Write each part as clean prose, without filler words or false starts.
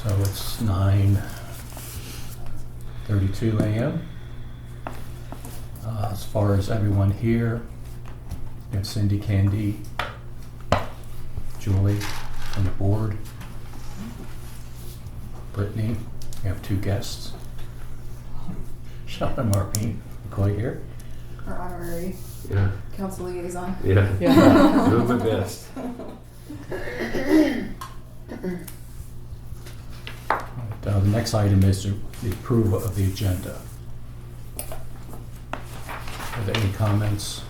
So it's 9:32 a.m. As far as everyone here, we have Cindy, Candy, Julie on the board, Brittany. We have two guests, Sean and Marpine McCoy here. Our honorary council liaison. Yeah. Doing my best. The next item is the approval of the agenda. Are there any comments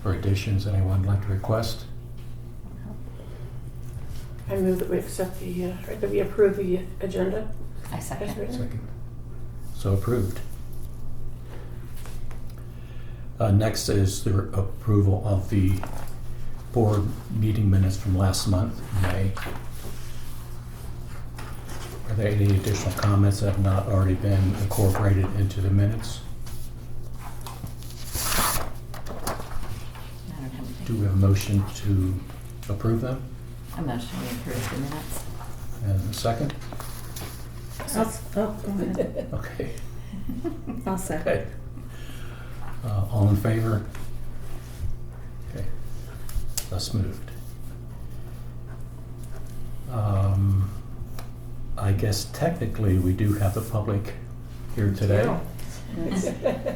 or additions anyone would like to request? I move that we accept that we approve the agenda. I second. Second. So approved. Next is the approval of the board meeting minutes from last month, May. Are there any additional comments that have not already been incorporated into the minutes? Do we have a motion to approve them? A motion to approve the minutes. And a second? Go ahead. Okay. I'll second. Okay. All in favor? Okay. Thus moved. I guess technically we do have the public here today.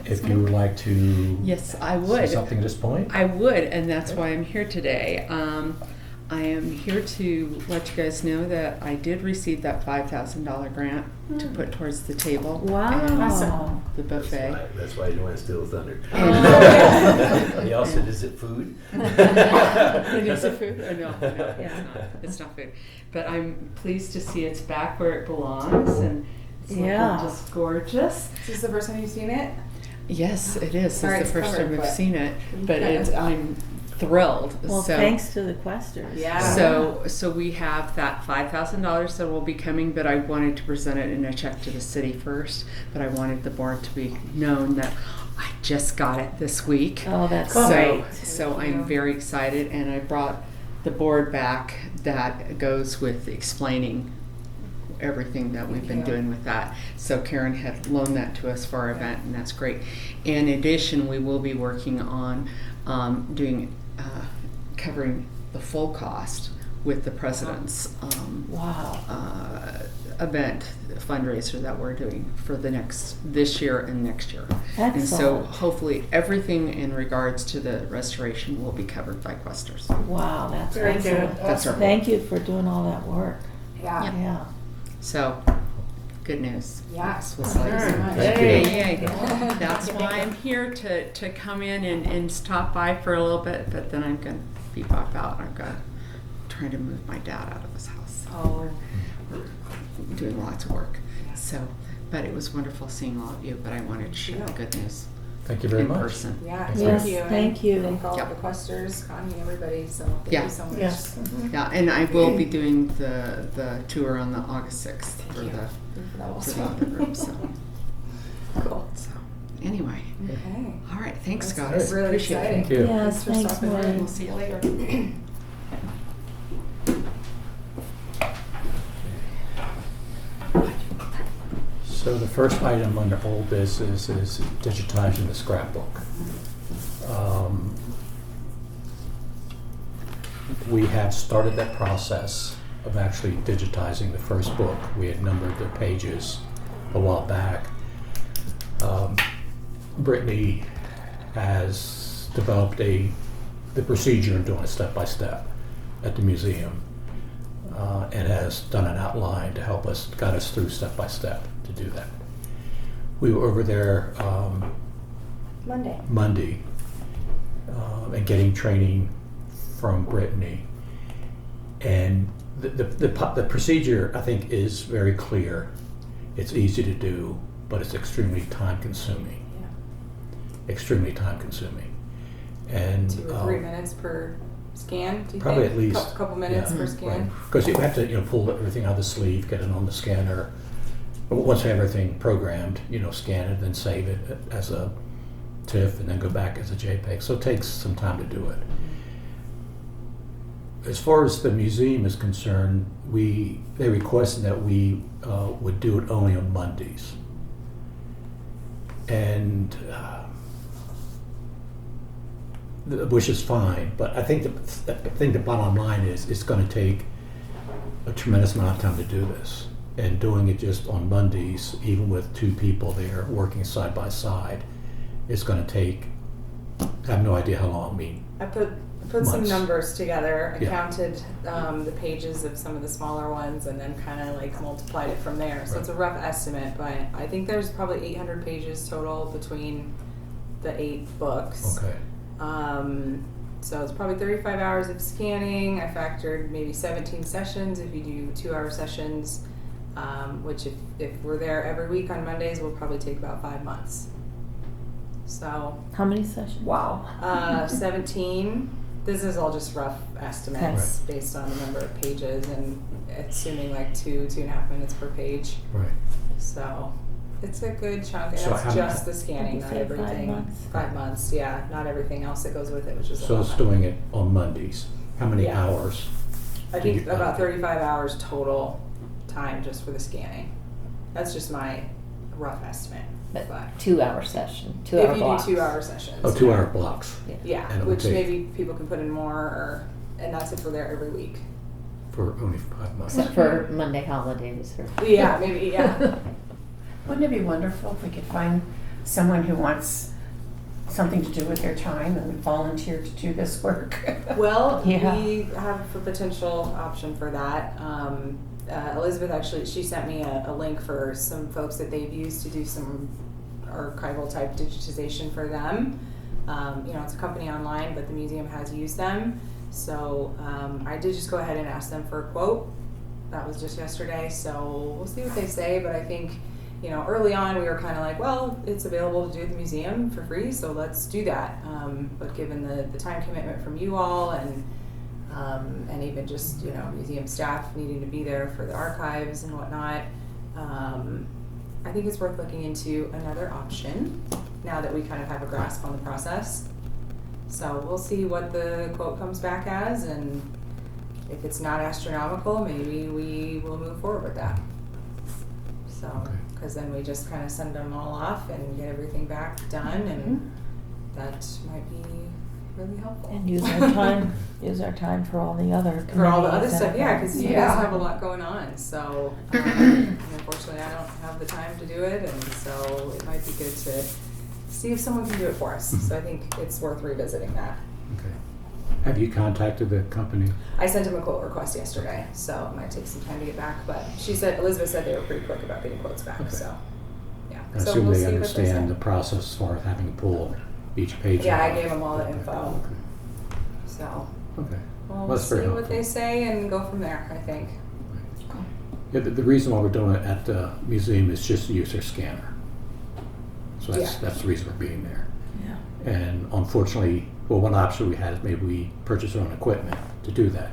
If you would like to Yes, I say would. something at this point. I would, and that's why I'm here today. I am here to let you guys know that I did receive that $5,000 grant to put towards the table. Wow. And Awesome. the buffet. That's why you don't want to steal thunder. And- He also said, is it food? It is a food? Oh, no, Yeah. it's not food. But I'm pleased to see it's back where it belongs, and it's looking Yeah. just gorgeous. Is this the first time you've seen it? Yes, it is. Alright, It's the it's first covered, time I've but- seen it, but Okay. I'm thrilled. Well, So- thanks to the Questers. Yeah. So we have that $5,000 that will be coming, but I wanted to present it in a check to the city first. But I wanted the board to be known that I just got it this week. Oh, that's So, great. so I'm very excited, and I brought the board back that goes with explaining everything that we've been Yeah. doing with that. So Karen had loaned that to us for our event, and that's great. In addition, we will be working on covering the full cost with the president's Wow. event fundraiser that we're doing for this year and next year. And so Excellent. hopefully everything in regards to the restoration will be covered by Questers. Wow, that's Very good. excellent. That's our Thank you for doing all that work. Yeah. Yeah. Yeah. So, good news. Yeah. This was Thank you like, so much. Thank you. yay. That's why I'm here to come in and stop by for a little bit, but then I'm going to be pop out. I'm trying to move my dad out of his house. Oh. We're doing lots of work. So, but it was wonderful seeing all of you, but I wanted to share the good news Thank you very in much. person. Yeah, Thank Yes, thank you. thank you. Thank all Yep. the Questers, Connie, everybody. So thank Yeah. you so much. Yes. Yeah, and I will be doing the tour on the August 6th for Thank you. the That for was the other group. So, cool. anyway, Okay. all right. Thanks, That's guys. really Appreciate exciting. it. Thank you. Yes, for thanks, stopping by. Maureen. We'll see you later. So the first item under old business is digitizing the scrapbook. We have started that process of actually digitizing the first book. We had numbered the pages a while back. Brittany has developed the procedure of doing it step by step at the museum, and has done an outline to help us, guide us through step by step to do that. We were over there Monday and getting training from Brittany, and the procedure I think is very clear. It's easy to do, but it's extremely time consuming. Extremely time consuming, and 2 or 3 minutes per scan. Do you probably think? at least Couple minutes per scan. Because you have to pull everything out of the sleeve, get it on the scanner. Once you have everything programmed, scan it, then save it as a TIFF, and then go back as a JPEG. So it takes some time to do it. as far as the museum is concerned, they requested that we would do it only on Mondays. And which is fine, but I think the bottom line is it's going to take a tremendous amount of time to do this. And doing it just on Mondays, even with 2 people there working side by side, it's going to take, I have no idea how long. I mean, I put some months. numbers together. I Yeah. counted the pages of some of the smaller ones and then kind of like multiplied it from there. So Right. it's a rough estimate, but I think there's probably 800 pages total between the 8 books. okay. So it's probably 35 hours of scanning. I factored maybe 17 sessions if you do 2-hour sessions, which if we're there every week on Mondays, will probably take about 5 months. So How many sessions? Wow. 17. This is all just rough estimates based on the number of pages and assuming like 2.5 minutes per page. Right. So it's a good chunk, and So that's how- just the scanning, Did not you say 5 everything. months? 5 months, yeah, not everything else that goes with it, which is a So lot. it's doing it on Mondays. How many Yeah. hours? I do you- think about 35 hours total time just for the scanning. That's just my rough estimate. But But 2-hour session, 2-hour if you blocks. do 2-hour sessions. Oh, 2-hour blocks Yeah, And it would which take- maybe people can put in more, and that's if we're there every week. for only 5 months. Except for Monday holidays or. Yeah, maybe, yeah. Wouldn't it be wonderful if we could find someone who wants something to do with their time and would volunteer to do this work? Well, Yeah. we have a potential option for that. Elizabeth actually, she sent me a link for some folks that they've used to do some archival type digitization for them. It's a company online, but the museum has used them. So I did just go ahead and ask them for a quote. That was just yesterday, so we'll see what they say. But I think, early on we were kind of like, well, it's available to do at the museum for free, so let's do that. But given the time commitment from you all and even just museum staff needing to be there for the archives and whatnot, I think it's worth looking into another option now that we kind of have a grasp on the process. So we'll see what the quote comes back as, and if it's not astronomical, maybe we will move forward with that. So, Okay. because then we just kind of send them all off and get everything back done, and that might be really helpful. And use our time for all the other For all the other committees and stuff, yeah, because you guys Yeah. have a lot going on. So, unfortunately, I don't have the time to do it, and so it might be good to see if someone can do it for us. So I think it's worth revisiting that. Okay. Have you contacted the company? I sent him a quote request yesterday, so it might take some time to get back. But Elizabeth said they were pretty quick about getting quotes back. Okay. So, yeah. I So assume we'll they see what say. understand the process as far as having to pull each page. Yeah, I out. gave them all the Okay. info. So Okay. we'll That's see very what helpful. they say and go from there, I think. Yeah, the reason why we're doing it at the museum is just to use their scanner. So that's the reason we're being there. Yeah. And unfortunately, one option we had is maybe we purchase our own equipment to do that.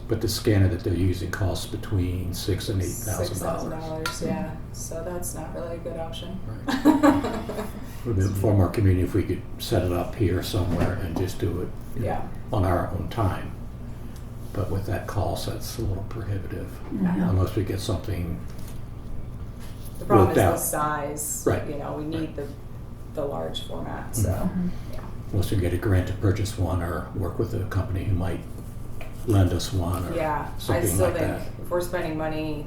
But the scanner that they're using costs between $6,000 and $8,000. $6,000, yeah. So that's not really a good option. Right. It would inform our community if we could set it up here somewhere and just do it Yeah. on our own time. But with that cost, that's a little prohibitive. Yeah. Unless we get something, The problem is Worked the out. size. Right. We need the large format. So, yeah. unless we get a grant to purchase one or work with a company who might lend us one or Yeah, I something still like think that. if we're spending money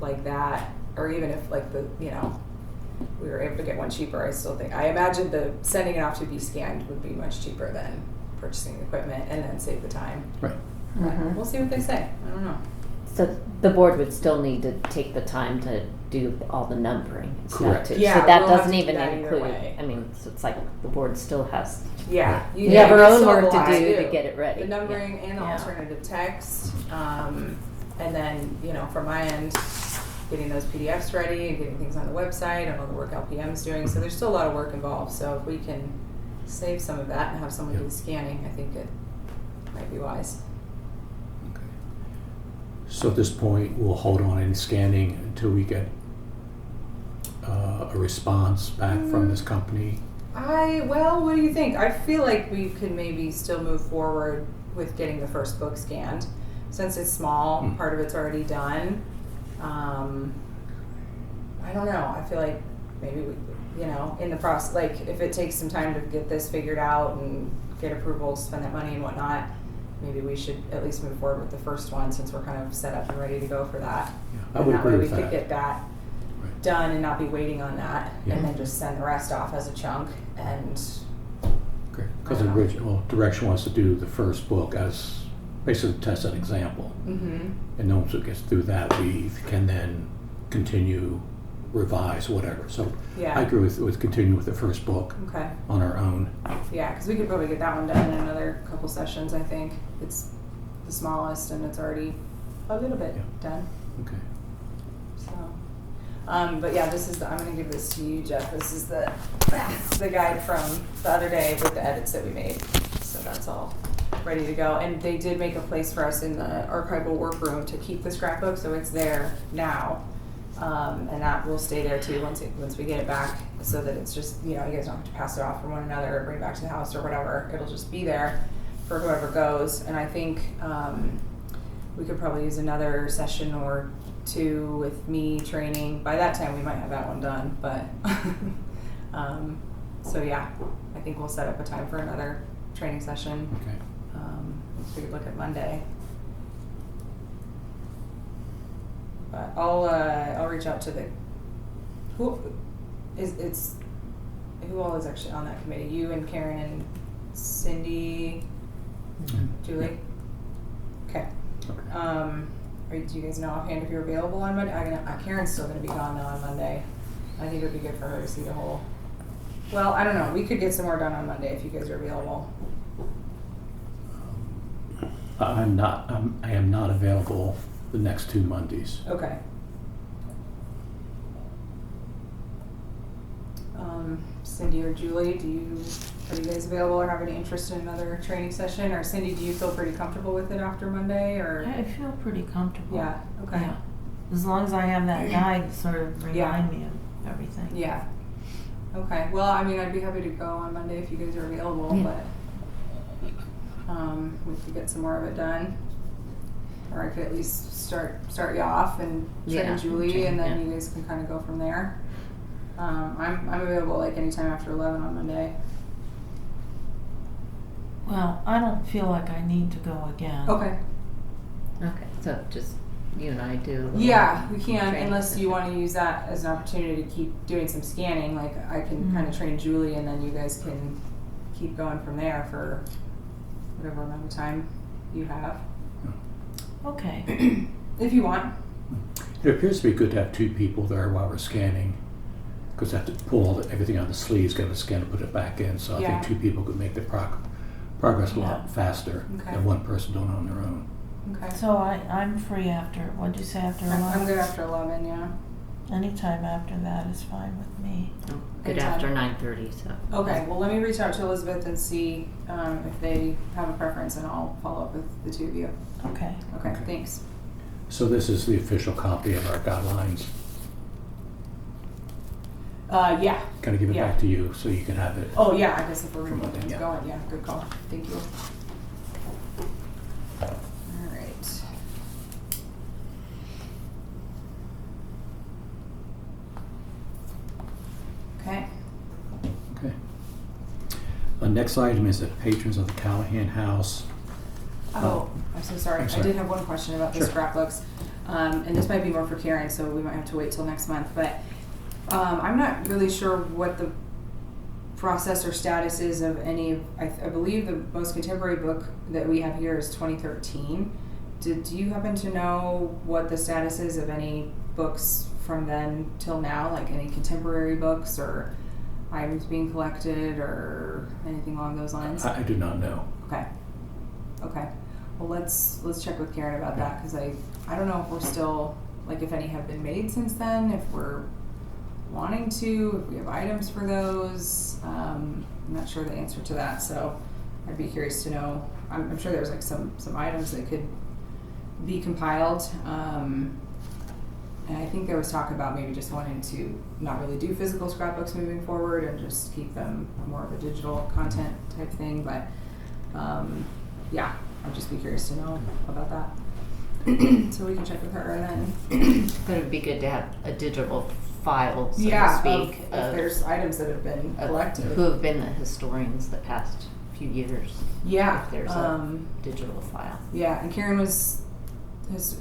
like that, or even if we were able to get one cheaper, I imagine sending it off to be scanned would be much cheaper than purchasing the equipment and then save the time. Right. Mhm. We'll see what they say. I don't know. So the board would still need to take the time to do all the numbering and stuff Correct. too. Yeah, So that we'll have doesn't to do even that either include, way. so it's like the board still has, Yeah, we have our own still work have a to lot do to get it ready. The numbering and the Yeah. alternative text, and then from my end, getting those PDFs ready and getting things on the website and all the work LPM's doing. So there's still a lot of work involved. So if we can save some of that and have someone do the scanning, I think it might be wise. Okay. So at this point, we'll hold on any scanning until we get a response back from this company. What do you think? I feel like we could maybe still move forward with getting the first book scanned. Since it's small, part of it's already done. I don't know. I feel like maybe we, in the process, like if it takes some time to get this figured out and get approval to spend that money and whatnot, maybe we should at least move forward with the first one since we're kind of set up and ready to go for that. Yeah, I would agree with we could that. get that Right. done and not be waiting on that, Yeah. and then just send the rest off as a chunk. And Great. Because I the don't know. original direction was to do the first book as basically test an example. mm-hmm. And then once it gets through that, we can then continue, revise, whatever. So Yeah. I agree with continuing with the first book Okay. on our own. Yeah, because we could probably get that one done in another couple sessions. I think it's the smallest, and it's already a little bit Yeah. done. Okay. So, but yeah, this is I'm going to give this to you, Jeff. This is the guide from the other day with the edits that we made. So that's all ready to go. And they did make a place for us in the archival workroom to keep the scrapbook, so it's there now. And that will stay there too once we get it back, so that it's just, you guys don't have to pass it off from one another or bring it back to the house or whatever. It'll just be there for whoever goes. And I think we could probably use another session or two with me training. By that time we might have that one done, but so yeah, I think we'll set up a time for another training session. Okay. We could look at Monday. But I'll reach out to who all is actually on that committee? You and Karen and Cindy, Julie. Okay. Okay. Do you guys know offhand if you're available on Monday? Karen's still going to be gone though on Monday. I think it would be good for her to see the whole. Well, I don't know. We could get some more done on Monday if you guys are available. I am not available the next 2 Mondays. Okay. Cindy or Julie, are you guys available or have any interest in another training session? Or Cindy, do you feel pretty comfortable with it after Monday? Or I feel pretty comfortable. yeah, okay, Yeah. As long as I have that guide to sort of remind Yeah. me of everything. yeah, okay. Well, I mean, I'd be happy to go on Monday if you guys are available, Yeah. but we could get some more of it done. Or I could at least start you off and train Yeah, Julie, train, and then yeah. you guys can kind of go from there. I'm available like anytime after 11 on Monday. Well, I don't feel like I need to go again. Okay. Okay, so just you and I do. Yeah, we can, training unless you session. want to use that as an opportunity to keep doing some scanning. Like I can kind of train Julie, and then you guys can keep going from there for whatever amount of time you have, Okay. if you want. It appears to be good to have 2 people there while we're scanning, because I have to pull everything out of the sleeves, get the scan and put it back in. So I Yeah. think 2 people could make the progress a lot Yeah. faster Okay. than 1 person doing it on their own. Okay. So I'm free after, what'd you say, after 11? I'm good after 11. Yeah. Anytime after that is fine with me. Good Anytime. after 9:30, so. Okay. Well, let me reach out to Elizabeth and see if they have a preference, and I'll follow up with the 2 of you. Okay. Okay. Okay. Thanks. So this is the official copy of our guidelines. Yeah. Can I give it Yeah. back to you so you can have it? Oh yeah. I guess if we're From removing things yeah. going, yeah. Good call. Thank you. All right. Okay. Okay. The next item is that patrons of the Callahan House. Oh, I'm so sorry. I'm I sorry. did have one question about the Sure. scrapbooks. And this might be more for Karen, so we might have to wait till next month. But I'm not really sure what the process or status is of any. I believe the most contemporary book that we have here is 2013. Do you happen to know what the status is of any books from then till now, like any contemporary books or items being collected or anything along those lines? I do not know. Okay. Okay. Well, let's check with Karen about that, because I don't know if we're still, like, if any have been made since then, if we're wanting to, if we have items for those. I'm not sure the answer to that, so I'd be curious to know. I'm sure there's like some items that could be compiled. And I think there was talk about maybe just wanting to not really do physical scrapbooks moving forward and just keep them more of a digital content type thing. But yeah, I'd just be curious to know about that. So we can check with her and But it'd be good to have a digital file, so yeah, to of, speak, if of there's items that have been collected. who have been the historians the past few years. Yeah, If there's a digital file. yeah, and Karen was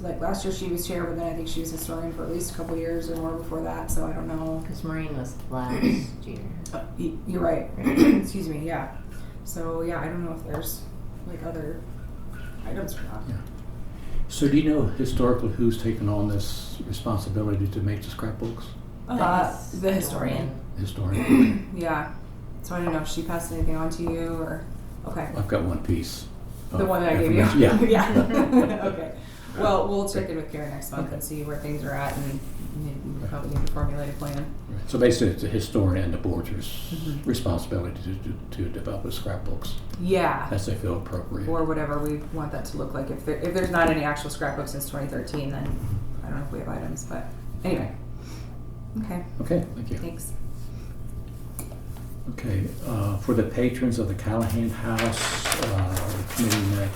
like last year she was chair, but then I think she was historian for at least a couple years or more before that. So I don't know. Because Maureen was last year. You're right. Excuse me. Yeah. So yeah, I don't know if there's like other items or not. Yeah. So do you know historically who's taken on this responsibility to make the scrapbooks? The historian. Historian. Yeah. So I don't know if she passed anything on to you or. Okay. I've got one piece. The of one that I gave you. information. Yeah. Yeah. Okay. Well, we'll check in with Karen next month and see where things are at, and we probably need to formulate a plan. Right. So basically, it's the historian and the board's Mhm. responsibility to develop the scrapbooks Yeah. as they feel appropriate. Or whatever we want that to look like. If there's not any actual scrapbooks since 2013, then I don't know if we have items. But anyway. Okay. Okay, thank you. Thanks. Okay, for the patrons of the Callahan House, the committee met,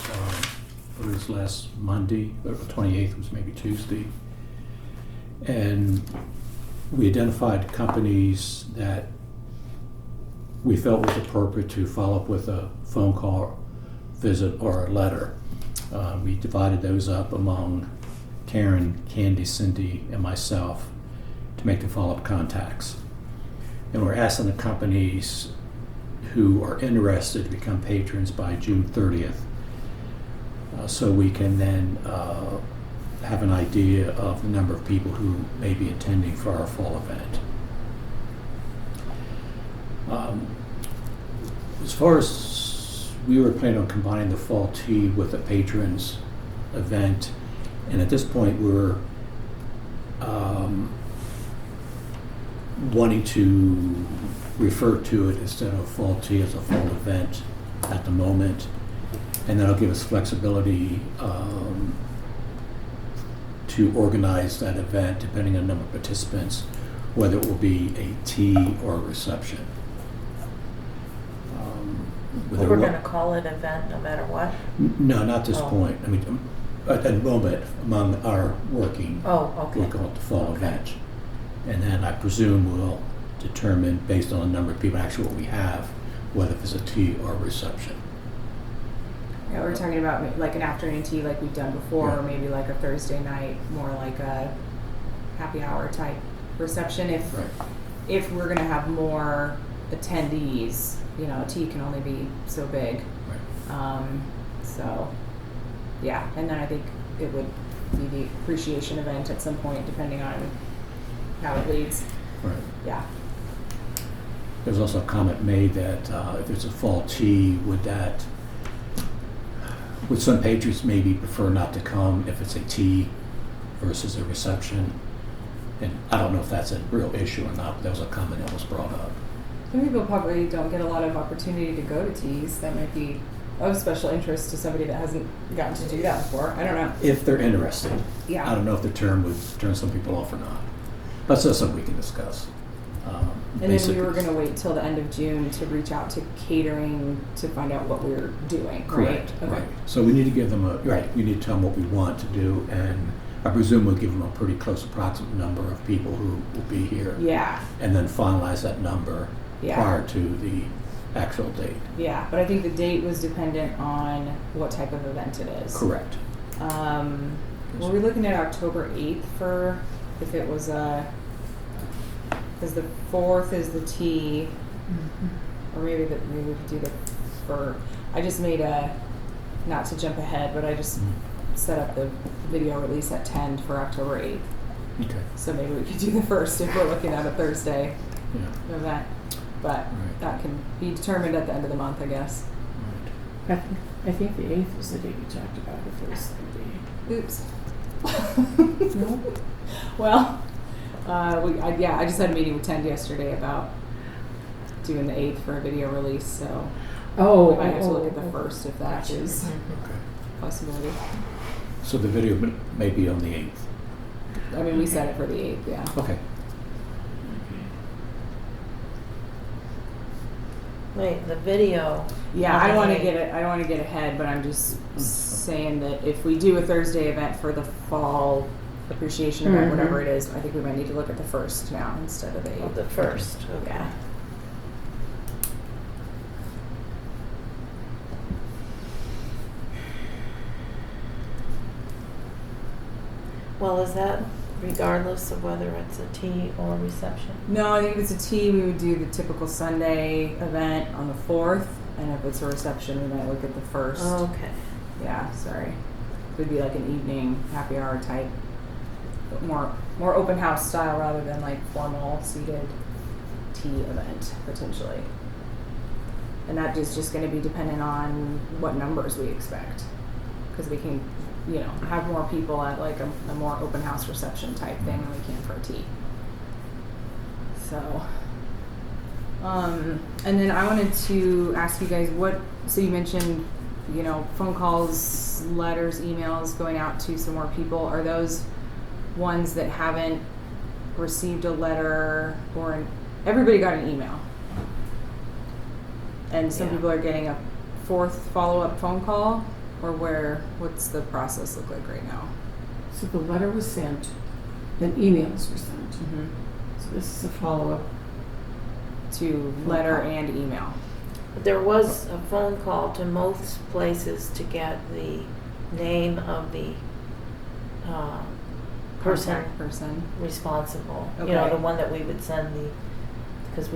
it was last Monday, the 28th was maybe Tuesday. And we identified companies that we felt was appropriate to follow up with a phone call, visit, or a letter. We divided those up among Karen, Candy, Cindy, and myself to make the follow-up contacts. And we're asking the companies who are interested to become patrons by June 30th. So we can then have an idea of the number of people who may be attending for our fall event. As far as we were planning on combining the fall tea with the patrons event, and at this point we're wanting to refer to it instead of fall tea as a fall event at the moment, and that'll give us flexibility to organize that event depending on the number of participants, whether it will be a tea or a reception. We're gonna call it an event no matter what? No, not this Oh. point. I mean, at the moment, among our working, Oh, okay. we'll call it the fall Okay. event. And then I presume we'll determine, based on the number of people, actually what we have, whether it's a tea or a reception. Yeah, we're talking about like an afternoon tea like we've done before, Yeah. or maybe like a Thursday night, more like a happy hour type reception. Right. If we're gonna have more attendees, you know, a tea can only be so big. Right. So, yeah, and then I think it would be the appreciation event at some point, depending on how it leads. Right. Yeah. There's also a comment made that if it's a fall tea, would some patrons maybe prefer not to come if it's a tea versus a reception? And I don't know if that's a real issue or not, but that was a comment that was brought up. Some people probably don't get a lot of opportunity to go to teas. That might be of special interest to somebody that hasn't gotten to do that before. I don't know. If they're interested. Yeah. I don't know if the term would turn some people off or not. That's just something we can discuss. And then we were going to wait till the end of June to reach out to catering to find out what we were doing. Correct. Right? Okay. Right. So we need to give them we need to tell them what we want to do, and I presume we'll give them a pretty close approximate number of people who will be here. Yeah. And then finalize that number Yeah. prior to the actual date. Yeah, but I think the date was dependent on what type of event it is. Correct. Were we looking at October 8th for if it was because the 4th is the tea, or maybe we could do the for. I just made not to jump ahead, but I just set up the video release at 10 for October 8th. Okay. So maybe we could do the 1st if we're looking at a Thursday Yeah. event, but Right. that can be determined at the end of the month, I guess. Right. I think the 8th was the day we talked about if it was the Oops. No? Well, I just had a meeting with Tend yesterday about doing the 8th for a video release, so we might have to look at the 1st if that is Okay. a possibility. So the video may be on the 8th. I mean, we set it for the 8th, yeah. Okay. Wait, the video. Yeah, I don't want to Okay. get it. I don't want to get ahead, but I'm just saying that if we do a Thursday event for the fall appreciation event, Mhm. whatever it is, I think we might need to look at the first now instead of Oh, the the first. Okay. yeah. Well, is that regardless of whether it's a tea or reception? No, I think if it's a tea, we would do the typical Sunday event on the 4th, and if it's a reception, we might look at the 1st. Okay. Yeah, sorry. It would be like an evening happy hour type, but more open house style rather than like formal seated tea event potentially. And that is just going to be dependent on what numbers we expect, because we can, have more people at like a more open house reception type thing than we can for a tea. So, and then I wanted to ask you guys so you mentioned, phone calls, letters, emails going out to some more people. Are those ones that haven't received a letter everybody got an email? And some Yeah. people are getting a 4th follow-up phone call, or what's the process look like right now? So the letter was sent, then emails were sent. Mm-hmm. So this is a follow-up. To letter and email. There was a phone call to most places to get the name of the person Contact person. responsible. Okay. The one that we would send because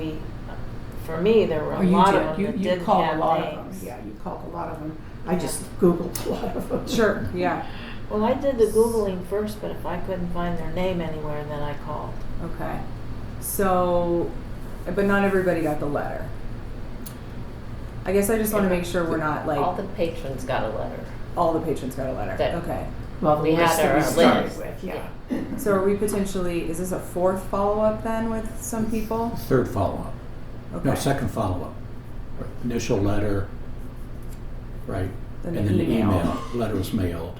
for me, there were a You lot did. of them that You didn't called have a lot names. of them. Yeah, you called a lot of them. I just Googled a lot of them. Sure, yeah. Well, I did the Googling first, but if I couldn't find their name anywhere, then I called. Okay. So, but not everybody got the letter. I guess I just want to make sure we're not like All the patrons got a letter. all the patrons got a letter. That- Okay. Well, the We list had that we our started list. with, yeah. So are we potentially, is this a 4th follow-up then with some people? Third follow-up. Okay. No, second follow-up. Initial letter, right? Then And the then the email. email. Letter was mailed,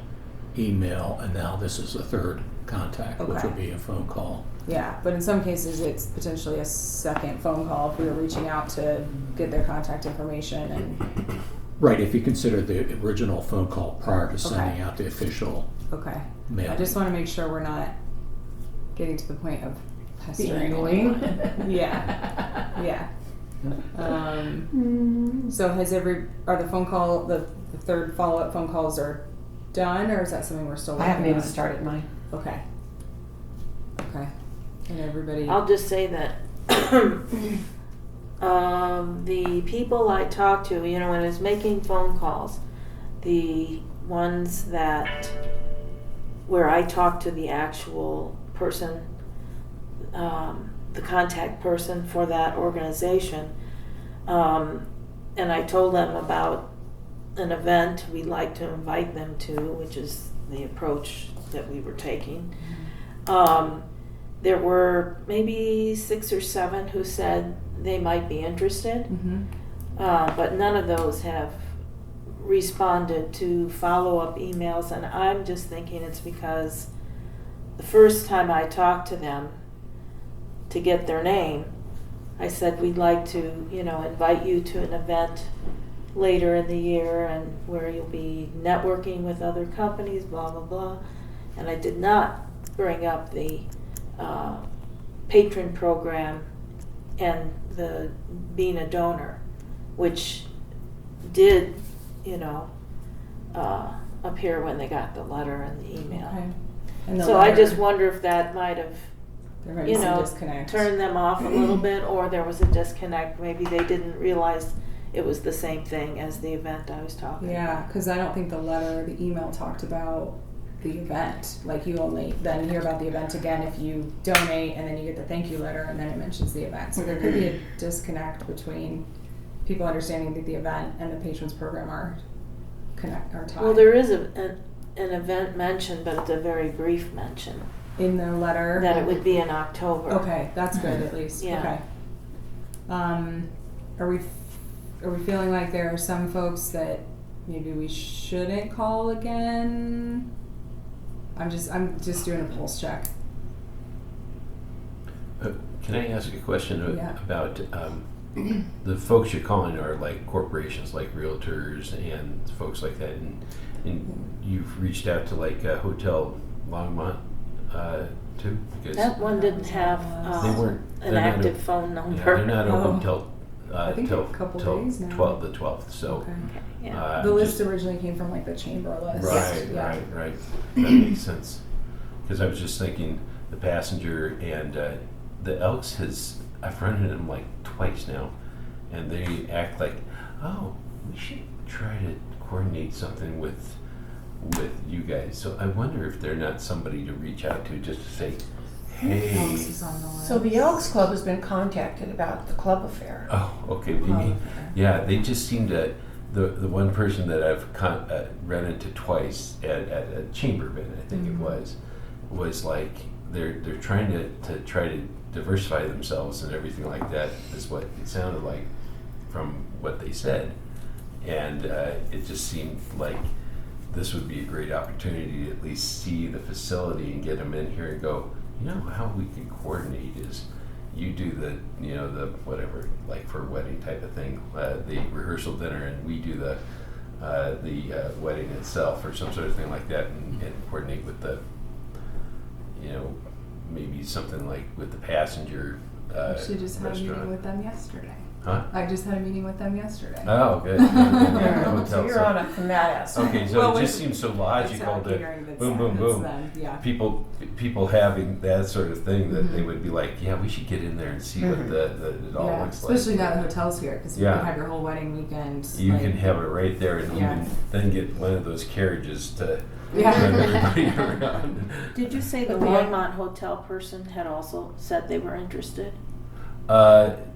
email, and now this is the third contact, which Okay. would be a phone call. Yeah, but in some cases it's potentially a second phone call if we were reaching out to get their contact information and Right, if you consider the original phone call prior to sending Okay. out the official okay. mail. I just want to make sure we're not getting to the point of Being pestering annoying. anyone. Yeah. So are the phone call, the third follow-up phone calls are done, or is that something we're still I working haven't even on? started mine. Okay. And everybody. I'll just say that the people I talked to, when I was making phone calls, the ones where I talked to the actual person, the contact person for that organization, and I told them about an event we'd like to invite them to, which is the approach that we were taking. There were maybe 6 or 7 who said they might be interested, Mhm. but none of those have responded to follow-up emails, and I'm just thinking it's because the first time I talked to them to get their name, I said we'd like to, invite you to an event later in the year and where you'll be networking with other companies, blah, blah, blah. And I did not bring up the patron program and the being a donor, which did, appear when they got the letter and the email. Okay. And the So I letter, just wonder if that might have, there might be some disconnect. turned them off a little bit, or there was a disconnect. Maybe they didn't realize it was the same thing as the event I was talking about. Yeah, because I don't think the letter, the email talked about the event. Like you only then hear about the event again if you donate, and then you get the thank you letter, and then it mentions the event. So there could be a disconnect between people understanding that the event and the patrons program are tied. Well, there is an event mentioned, but it's a very brief mention, in the letter that it would be in October. Okay, that's good at least. Yeah. Okay. Are we feeling like there are some folks that maybe we shouldn't call again? I'm just doing a pulse check. Can I ask a question Yeah. about the folks you're calling are like corporations, like realtors and folks like that, and you've reached out to like Hotel Longmont too, because That one didn't have they weren't an they're not active a- phone yeah, number. they're not Oh. open till I think a couple days now. the 12th. So Okay. Yeah. The list originally came from like the chamber list. right. That makes sense. Because I was just thinking, the Passenger and the Elks I've run into them like twice now, and they act like, oh, we should try to coordinate something with you guys. So I wonder if they're not somebody to reach out to just to say, hey. Elks is on the list. So the Elks Club has been contacted about the club affair. Oh, okay. You mean, yeah, they just seem to. The one person that I've run into twice at a chamber event, I think it was like they're trying to try to diversify themselves and everything like that, is what it sounded like from what they said, and it just seemed like this would be a great opportunity to at least see the facility and get them in here and go, how we can coordinate is you do the whatever, like for a wedding type of thing, the rehearsal dinner, and we do the wedding itself or some sort of thing like that, and coordinate with the maybe something like with the Passenger She just had a meeting restaurant. with them yesterday. Huh? I just had a meeting with them yesterday. Oh, good. So you're on it from that aspect. Okay, so Well, it just with- seems so logical Exactly, that hearing that's boom, them, boom, that's boom. them, yeah. People having that sort of thing that they would be like, yeah, we should get in there and see what it all Yeah, looks like. especially now the hotel's here, because you Yeah. can have your whole wedding weekend. You like- can have it right there, and Yeah. even then get one of those carriages to Yeah. run everybody around. Did you say the But the- Longmont hotel person had also said they were interested?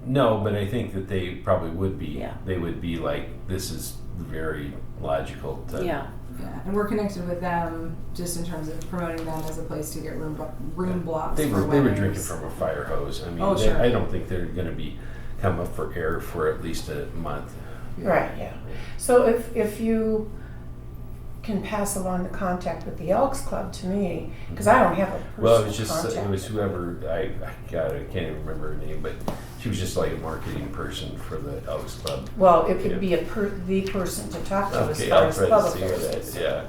No, but I think that they probably would be. Yeah. They would be like, this is very logical to. Yeah. Yeah, and we're connected with them just in terms of promoting them as a place to get room blocks They for were weddings. drinking from a fire hose. I mean, Oh, sure. I don't think they're going to be come up for air for at least a month. Right, yeah. So if you can pass along the contact with the Elks Club to me, because I don't have a personal Well, it was just contact. it was whoever I can't even remember her name, but she was just like a marketing person for the Elks Club. Well, it could be the person to talk to as Okay, far I'll as try club to see affairs. what is. that. Yeah.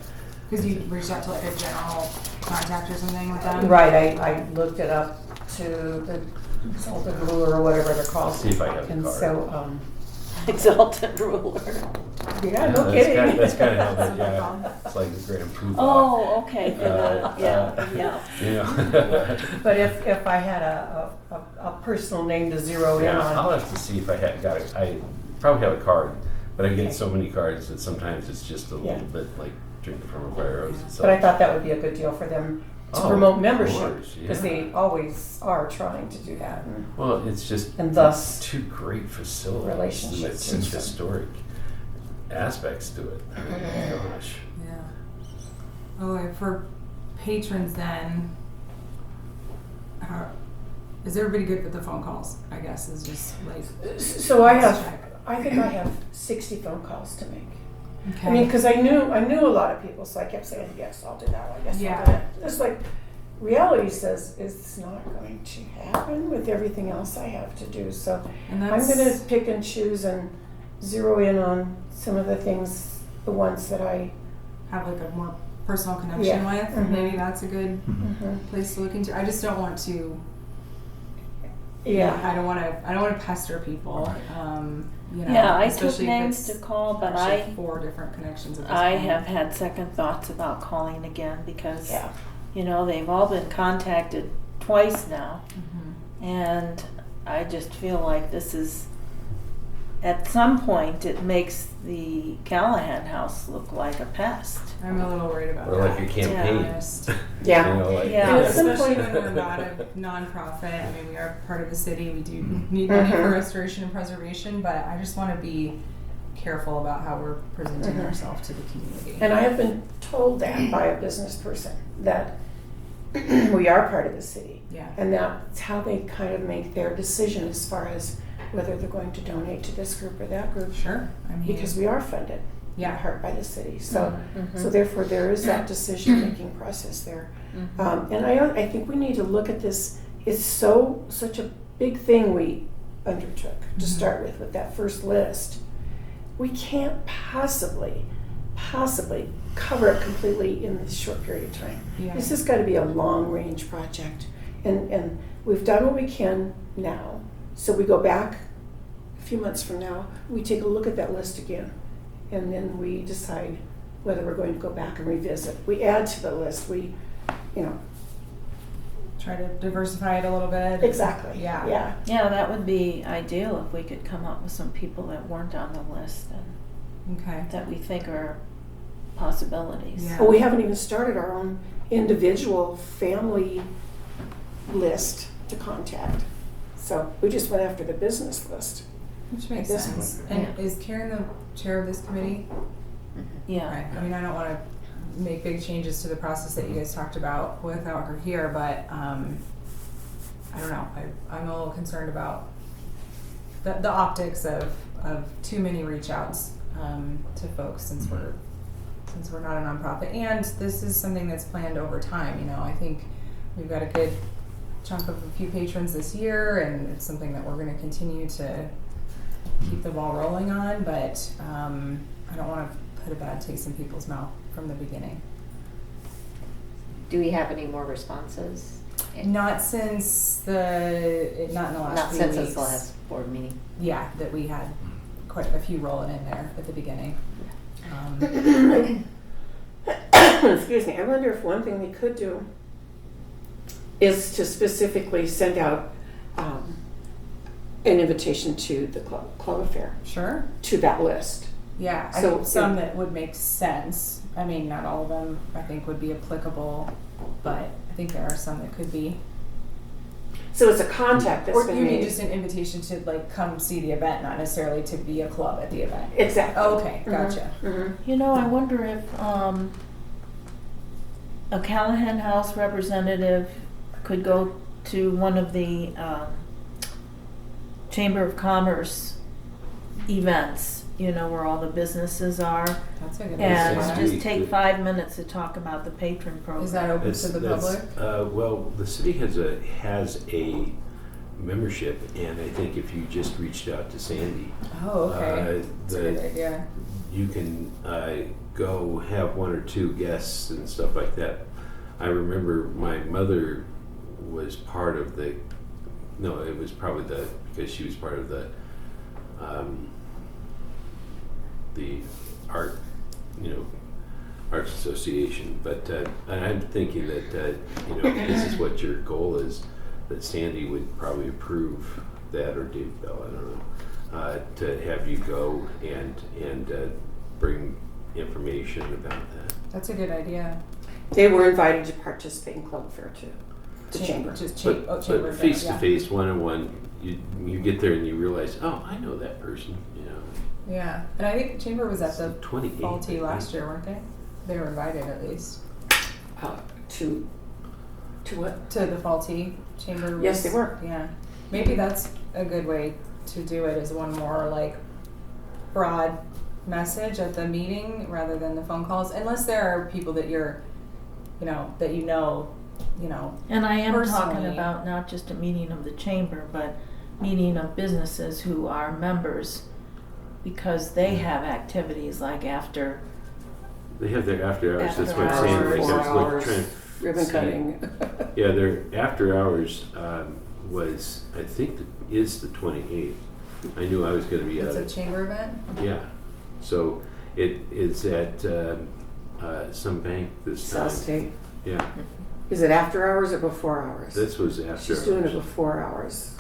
Because you reached out to like a general contact or something with them? Right, I looked it up to the Exalted Ruler or whatever they're called. See if I have the And card. so, Exalted ruler. yeah, no that's kidding. That's kind of how that. It's like the Grand Poobah. Oh, okay. For the, yeah. You know. But if I had a personal name to zero in Yeah, I'll on, have to see if I got it. I probably have a card, but I get Okay. so many cards that sometimes it's just a Yeah. little bit like drinking from a fire hose. but I thought that would be a good deal for them to Oh, promote of membership, course, because yeah. they always are trying to do that. And Well, it's just And thus, two great facilities relationships with and such stuff. historic aspects to it. Mm-hmm. Gosh. Yeah. Oh, and for patrons then, is everybody good with the phone calls? I guess is just like. So I check. think I have 60 phone calls to make. Okay. I mean, because I knew a lot of people, so I kept saying, yes, I'll do that, I guess I'll Yeah. do that. It's like, reality says it's not going to happen with everything else I have to do, so and I'm that's, gonna pick and choose and zero in on some of the things, the ones that I, have like a more personal connection Yeah. with. Mhm. Maybe that's a good Mm-hmm. place to look into. I just don't want to. yeah. I don't want to pester people. You know, Yeah, I took especially if names it's to call, but actually 4 different connections. At this I point. have had second thoughts about calling again because, Yeah. they've all been contacted twice now. Mhm. And I just feel like this is, at some point, it makes the Callahan house look like a pest. I'm a little worried about Or that. like a to be campaign. honest. Yeah. You know, like, Yeah. And at some Especially point- when we're not a nonprofit. I mean, we are part of the city. We do need money for Mhm. restoration and preservation, but I just want to be careful about how we're presenting Mhm. ourselves to the community. And I have been told that by a business person, that we are part of the city. Yeah. And that's how they kind of make their decision as far as whether they're going to donate to this group or that group. Sure. I mean, Because we are funded in yeah. part by the city. So, Mhm. so therefore there is that decision-making process there. Mhm. And I think we need to look at this. It's such a big thing. undertook to start with that first list, we can't possibly cover it completely in this short period of time. Yeah. This has got to be a long-range project. And we've done what we can now. So we go back a few months from now, we take a look at that list again, and then we decide whether we're going to go back and revisit. We add to the list. We, Try to diversify it a little bit. exactly. Yeah. Yeah. Yeah, that would be ideal if we could come up with some people that weren't on the list and Okay. that we think are possibilities. Yeah. But we haven't even started our own individual family list to contact. So we just went after the business list. Which makes At this sense. point, And is Karen the chair of this committee? Yeah. Right. I mean, I don't want to make big changes to the process that you guys talked about without her here, but I don't know. I'm a little concerned about the optics of too many reach outs to folks since we're not a nonprofit, and this is something that's planned over time. I think we've got a good chunk of a few patrons this year, and it's something that we're going to continue to keep the ball rolling on, but I don't want to put a bad taste in people's mouth from the beginning. Do we have any more responses? Not since not in the last Not few since weeks. this last board meeting. Yeah, that we had quite a few rolling in there at the beginning. Excuse me. I wonder if one thing we could do is to specifically send out an invitation to the club affair, Sure. to that list. Yeah, I So think some if- that would make sense. I mean, not all of them I think would be applicable, but I think there are some that could be. So it's a contact that's Or been you mean made. just an invitation to come see the event, not necessarily to be a club at the event. Exactly. Oh, okay, gotcha. You know, I wonder if a Callahan House representative could go to one of the Chamber of Commerce events, where all the businesses are, That's a good and That's idea. just take 5 minutes to talk about the patron program. Is that open to the public? Well, the city has a membership, and I think if you just reached out to Sandy, Oh, okay. That's a good idea. you can go have one or two guests and stuff like that. I remember my mother was part of it was probably because she was part of the art, arts association. But and I'm thinking that this is what your goal is, that Sandy would probably approve that, or Dave Bell, I don't know, to have you go and bring information about that. That's a good idea. They were invited to participate in club affair too. The chamber. Just But, chamber but face to event, face, one on one, you get there and you realize, oh, I know that person. Yeah, and I think chamber was at the 28th, fall tea I last think. year, weren't they? They were invited at least To what? to the fall tea chamber. Yes, was- they were. Yeah, maybe that's a good way to do it. Is one more broad message at the meeting rather than the phone calls, unless there are people that that you know. And I am talking Personally. about not just a meeting of the chamber, but meeting of businesses who are members, because they have activities like after. They have their after hours. That's After what I'm saying. hours, Like, I was 4 like hours, trying. ribbon see. cutting. Yeah, their after hours was, I think, is the 28th. I knew I was going to be It's out. a chamber event. Yeah, so it is at some bank this time. South State. Yeah, Is it after hours or before hours? this was after She's hours. doing it before hours.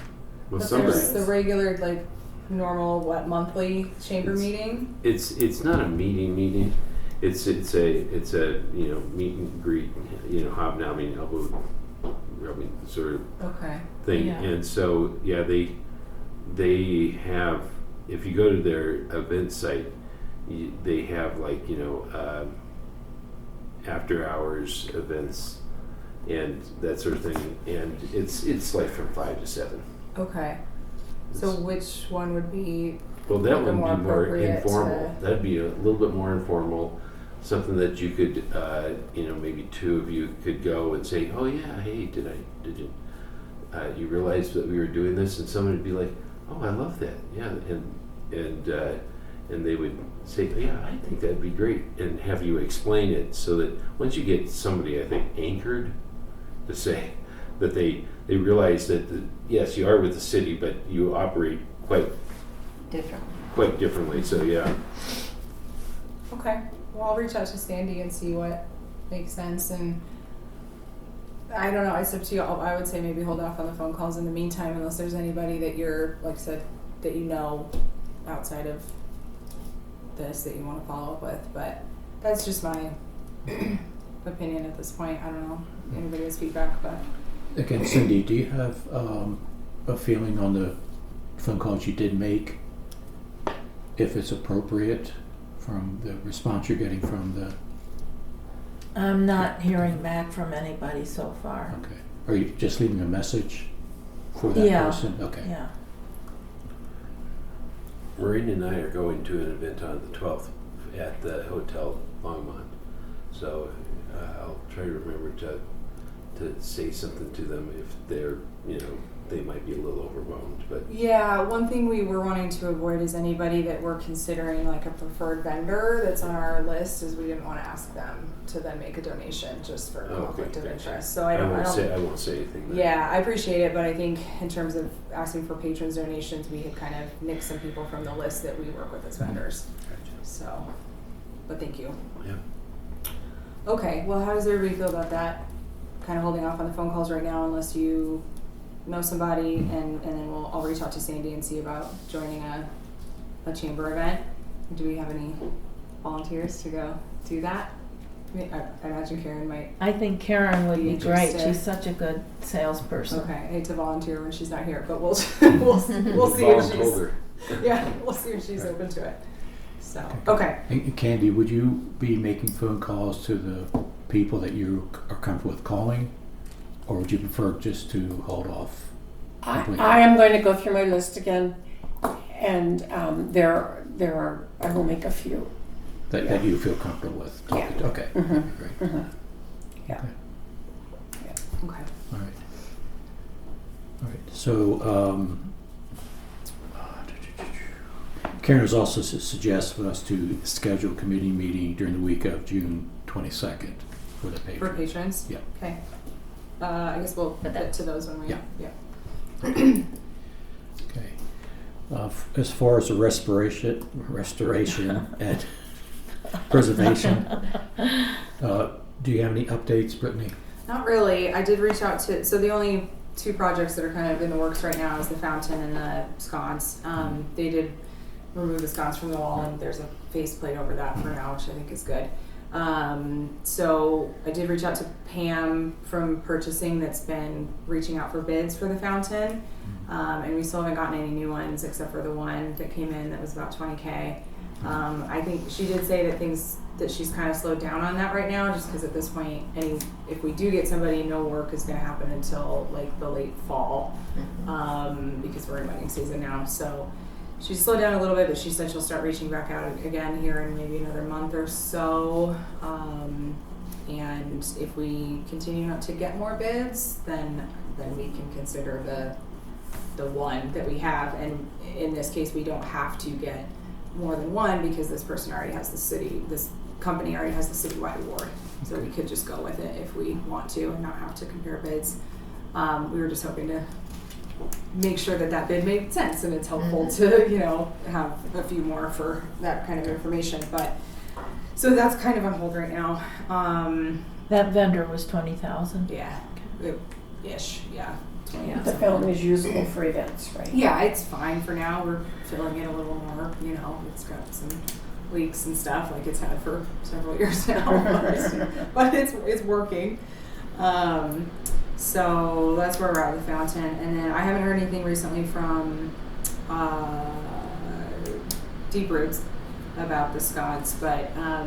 Well, But some there's the banks. regular normal monthly chamber meeting. It's not a meeting. It's a meet and greet, hobnobbing, elbow rubbing sort of Okay. thing. Yeah. And so they have, if you go to their event site, they have after hours events and that sort of thing, and it's like from 5 to 7. Okay. So It's- which one would be? well, that like would a be more more appropriate informal. to- That'd be a little bit more informal, something that you could maybe two of you could go and say, oh yeah, hey, did you you realize that we were doing this? And someone would be like, oh, I love that. Yeah, and they would say, yeah, I think that'd be great, and have you explain it so that once you get somebody, I think, anchored to say that they realize that yes, you are with the city, but you operate quite differently. So yeah. Okay. Well, I'll reach out to Sandy and see what makes sense, and I don't know, it's up to you. I would say maybe hold off on the phone calls in the meantime, unless there's anybody that you're, like I said, that you know outside of this that you want to follow up with. But that's just my opinion at this point. I don't know if anybody has feedback, but Again, Cindy, do you have a feeling on the phone calls you did make, if it's appropriate from the response you're getting from the? I'm not hearing back from anybody so far. Okay. Are you just leaving a message for that person? Okay. Yeah. Maureen and I are going to an event on the 12th at the Hotel Longmont. So I'll try to remember to say something to them if they're, they might be a little overwhelmed. But yeah, one thing we were wanting to avoid is anybody that we're considering like a preferred vendor that's on our list, is we didn't want to ask them to then make a donation just for conflict of interest. So I won't say anything then. Yeah, I appreciate it, but I think in terms of asking for patrons donations, we had kind of nixed some people from the list that we work with as vendors. So, but thank you. Yeah. Okay, well, how does everybody feel about that? Kind of holding off on the phone calls right now unless you know somebody, and then I'll reach out to Sandy and see about joining a chamber event. Do we have any volunteers to go do that? I imagine Karen might. I think Karen would be great. interested. She's such a good salesperson. Okay, I hate to volunteer when she's not here, but we'll see if she's we'll see if she's open to it. So okay. And Candy, would you be making phone calls to the people that you are comfortable with calling, or would you prefer just to hold off? I am going to go through my list again, and there are, I will make a few. That you feel comfortable with? Yeah. Okay. Mm-hmm. Great. Mm-hmm. Yeah. Okay. Okay. All right. All right. So, Karen has also suggested for us to schedule a committee meeting during the week of June 22nd for the patrons. For patrons? Yeah. Okay. I guess we'll get to those when we. Yeah. Okay. As far as the restoration and preservation, do you have any updates, Brittany? Not really. I did reach out to, so the only two projects that are kind of in the works right now is the fountain and the sconce. They did remove the sconce from the wall, and there's a faceplate over that for now, which I think is good. So I did reach out to Pam from purchasing, that's been reaching out for bids for the fountain. And we still haven't gotten any new ones except for the one that came in that was about $20K. I think she did say that she's kind of slowed down on that right now, just because at this point, if we do get somebody, no work is going to happen until like the late fall, because we're in wedding season now. So she's slowed down a little bit, but she said she'll start reaching back out again here in maybe another month or so. And if we continue not to get more bids, then we can consider the one that we have. And in this case, we don't have to get more than one because this company already has the citywide award. So we could just go with it if we want to and not have to compare bids. We were just hoping to make sure that bid made sense, and it's helpful to, have a few more for that kind of information. But so that's kind of on hold right now. That vendor was 20,000. Yeah, ish. Yeah. The fountain is usable for events, right? Yeah, it's fine for now. We're filling it a little more. It's got some leaks and stuff like it's had for several years now, but it's working. So that's where we're at with the fountain. And then I haven't heard anything recently from Deep Roots about the sconce, but I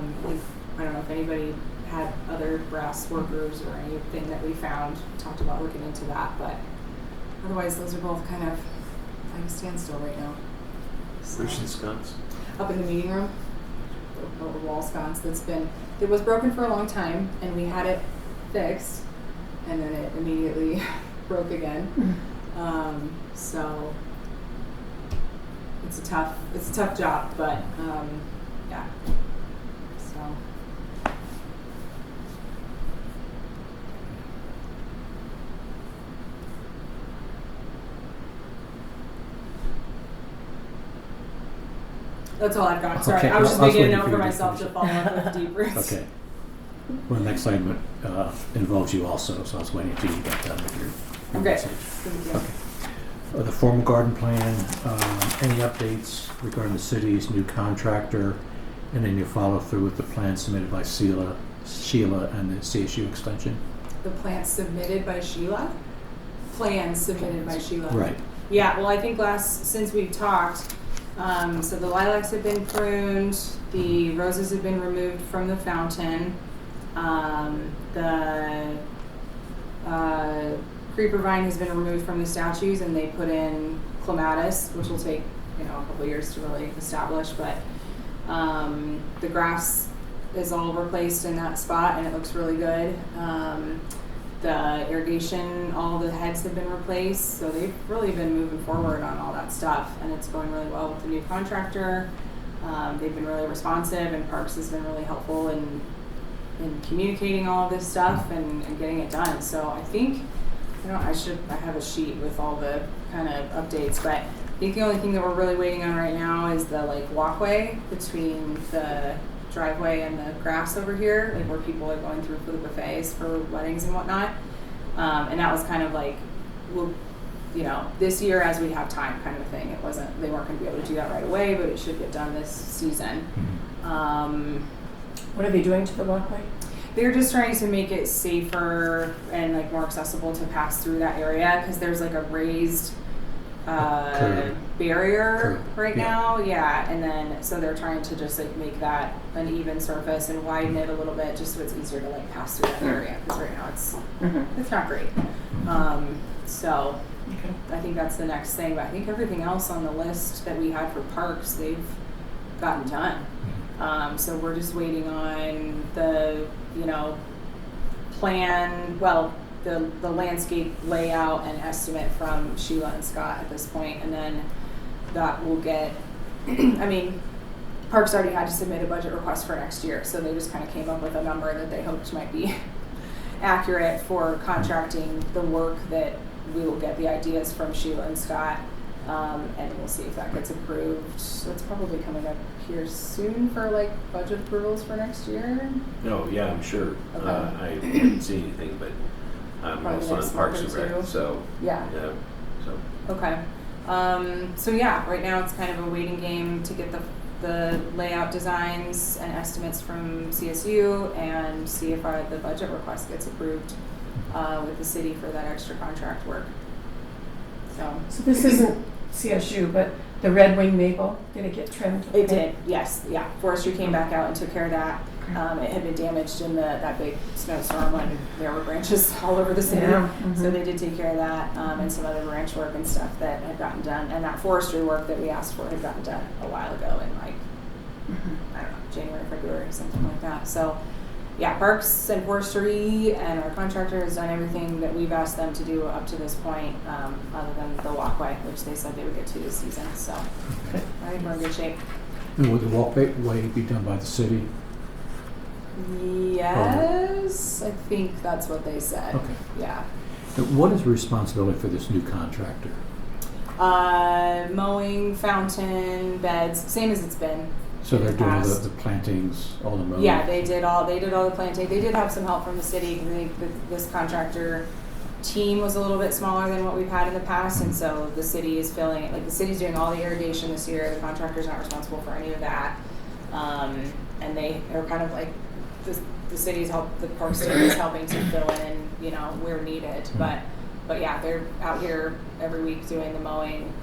don't know if anybody had other brass workers or anything that we found. Talked about looking into that, but otherwise those are both kind of at a standstill right now. So, where's the sconce? up in the meeting room, the wall sconce it was broken for a long time, and we had it fixed, and then it immediately broke again. So it's a tough job, but yeah. So. That's all I've got. Sorry, Okay, I was just I was making a waiting note for for you to myself to finish. follow up with deep roots. Okay. Well, the next segment involves you also, so I was waiting until you got done with your Okay. message. Thank you. Okay. The formal garden plan, any updates regarding the city's new contractor, and then you follow through with the plan submitted by Sheila and the CSU extension? The plans submitted by Sheila? Plans submitted by Sheila. Right. Yeah, well, I think since we've talked, so the lilacs have been pruned, the roses have been removed from the fountain, the creeper vine has been removed from the statues, and they put in clematis, which will take, a couple of years to really establish, but the grass is all replaced in that spot, and it looks really good. The irrigation, all the heads have been replaced, so they've really been moving forward on all that stuff, and it's going really well with the new contractor. They've been really responsive, and Parks has been really helpful in communicating all of this stuff and getting it done. So I think, I have a sheet with all the kind of updates, but I think the only thing that we're really waiting on right now is the walkway between the driveway and the grass over here, where people are going through for the buffets for weddings and whatnot. And that was kind of this year as we have time kind of thing. They weren't going to be able to do that right away, but it should get done this season. What are they doing to the walkway? They're just trying to make it safer and more accessible to pass through that area, because there's a raised barrier right now, and then so they're trying to just make that an even surface and widen it a little bit, just so it's easier to pass through that area, because right now it's not great. So Okay. I think that's the next thing, but I think everything else on the list that we had for parks, they've gotten done. So we're just waiting on the plan, the landscape layout and estimate from Sheila and Scott at this point, and then that will get, Parks already had to submit a budget request for next year, so they just kind of came up with a number that they hoped might be accurate for contracting the work that we will get the ideas from Sheila and Scott, and we'll see if that gets approved. So it's probably coming up here soon for budget approvals for next year. No, yeah, I'm sure. Okay. I haven't seen anything, but I'm Probably also on next Parks month and or Rec, two. so Yeah. So Okay. So yeah, right now it's kind of a waiting game to get the layout designs and estimates from CSU and see if the budget request gets approved with the city for that extra contract work. So this isn't CSU, but the red wing maple, did it get trimmed? It did, yes, yeah. Forestry came back out and took care of that. It had been damaged in that big snowstorm when there were branches all over the city. Yeah. So they did take care of that, and some other branch work and stuff that had gotten done. And that forestry work that we asked for had gotten done a while ago in I don't know, January, February, something like that. So yeah, Parks and Forestry and our contractor has done everything that we've asked them to do up to this point, other than the walkway, which they said they would get to this season. So I think we're in good shape. And would the walkway be done by the city? Yes, I think that's what they said. Okay. Yeah. And what is the responsibility for this new contractor? Mowing, fountain, beds, same as it's been. So in they're the doing past. the plantings, all the mowing? Yeah, they did all the planting. They did have some help from the city. I think this contractor team was a little bit smaller than what we've had in the past, and so the city is filling it. The city's doing all the irrigation this year. The contractor's not responsible for any of that, and they are kind of the city's the parks team is helping to fill in, where needed. But yeah, they're out here every week doing the mowing,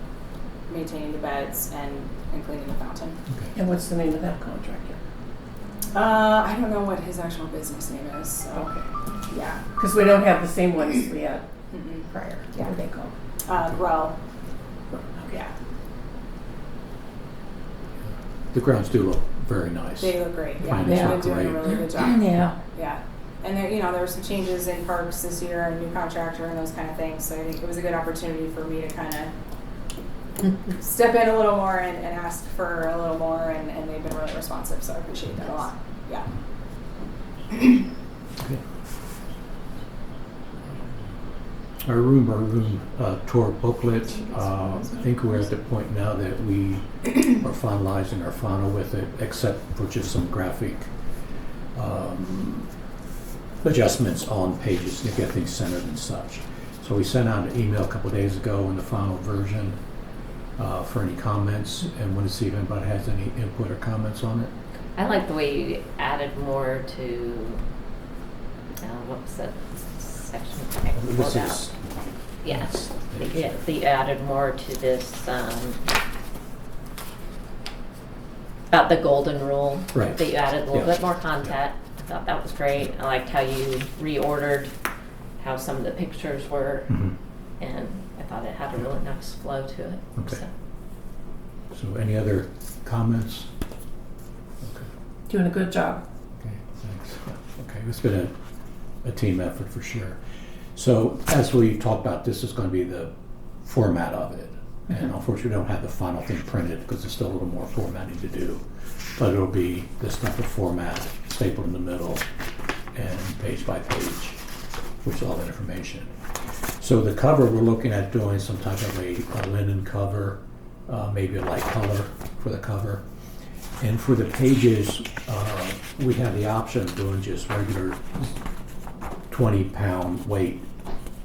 maintaining the beds, and cleaning the fountain. Okay. And what's the name of that contractor? I don't know what his actual business name is. So Okay. yeah. Because we don't have the same ones we had Mm-mm. prior. Yeah. What are they called? Grow. Okay. Yeah. The grounds do look very nice. They look great. Yeah, Fine, they've it's been not doing a great. really good job. Yeah. Yeah. And there were some changes in parks this year, a new contractor and those kind of things. So I think it was a good opportunity for me to kind of step in a little more and ask for a little more, and they've been really responsive, so I appreciate that a lot. Yeah. Okay. Our room tour booklet, I think we're at the point now that we are finalizing our final with it, except for just some graphic adjustments on pages to get things centered and such. So we sent out an email a couple of days ago in the final version for any comments, and want to see if anybody has any input or comments on it. I like the way you added more to, what was that section? I pulled This out. is Yes, they added more to this, about the golden rule. Right. That you added a little Yeah. bit more content. I thought that was great. I liked how you reordered how some of the pictures were, and I thought it had a really nice flow to it. Okay. So. So any other comments? Okay. Doing a good job. Okay, thanks. Okay, it's been a team effort for sure. So as we talked about, this is going to be the format of it. And unfortunately, we don't have the final thing printed because there's still a little more formatting to do. But it'll be this type of format, stapled in the middle, and page by page, which is all that information. So the cover, we're looking at doing some type of a linen cover, maybe a light color for the cover. And for the pages, we have the option of doing just regular 20-pound weight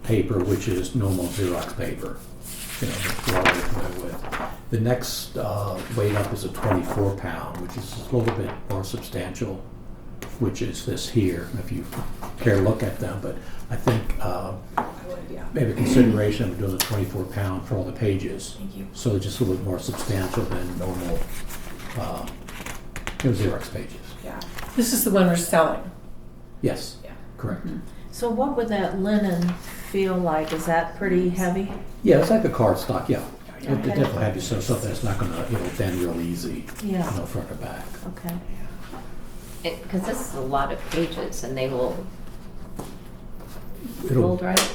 paper, which is normal Xerox paper. You know, that we're already familiar with. The next weight up is a 24-pound, which is a little bit more substantial, which is this here, if you care to look at them. But I think I would, yeah. maybe consideration of doing the 24-pound for all the pages. Thank you. So it's just a little bit more substantial than normal Xerox pages. Yeah. This is the one we're selling. Yes, Yeah. correct. So what would that linen feel like? Is that pretty heavy? Yeah, it's like a cardstock, yeah. It Okay. definitely have you so something that's not gonna, bend real easy, Yeah. front or back. Okay. Because this is a lot of pages, and they will It'll, fold right.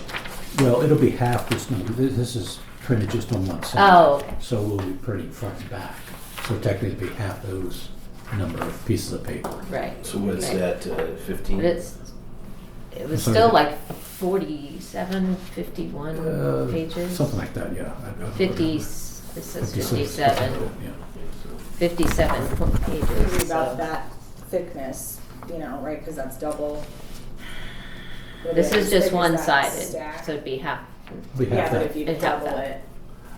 well, it'll be half this number. This is printed just on one side. Oh, okay. So we'll be printing front and back. So technically it'll be half those number of pieces of paper. Right. So what's Right. that, 15? But it was Sorry. still like 47, 51 pages. Something like that, yeah. I don't 50, remember. it says 56, 57, yeah. 57 pages. Maybe about so. that thickness, right, because that's double. This is just Thick as that one-sided, stack. so it'd be half. We Yeah, have but that. if you It'd have double that. it,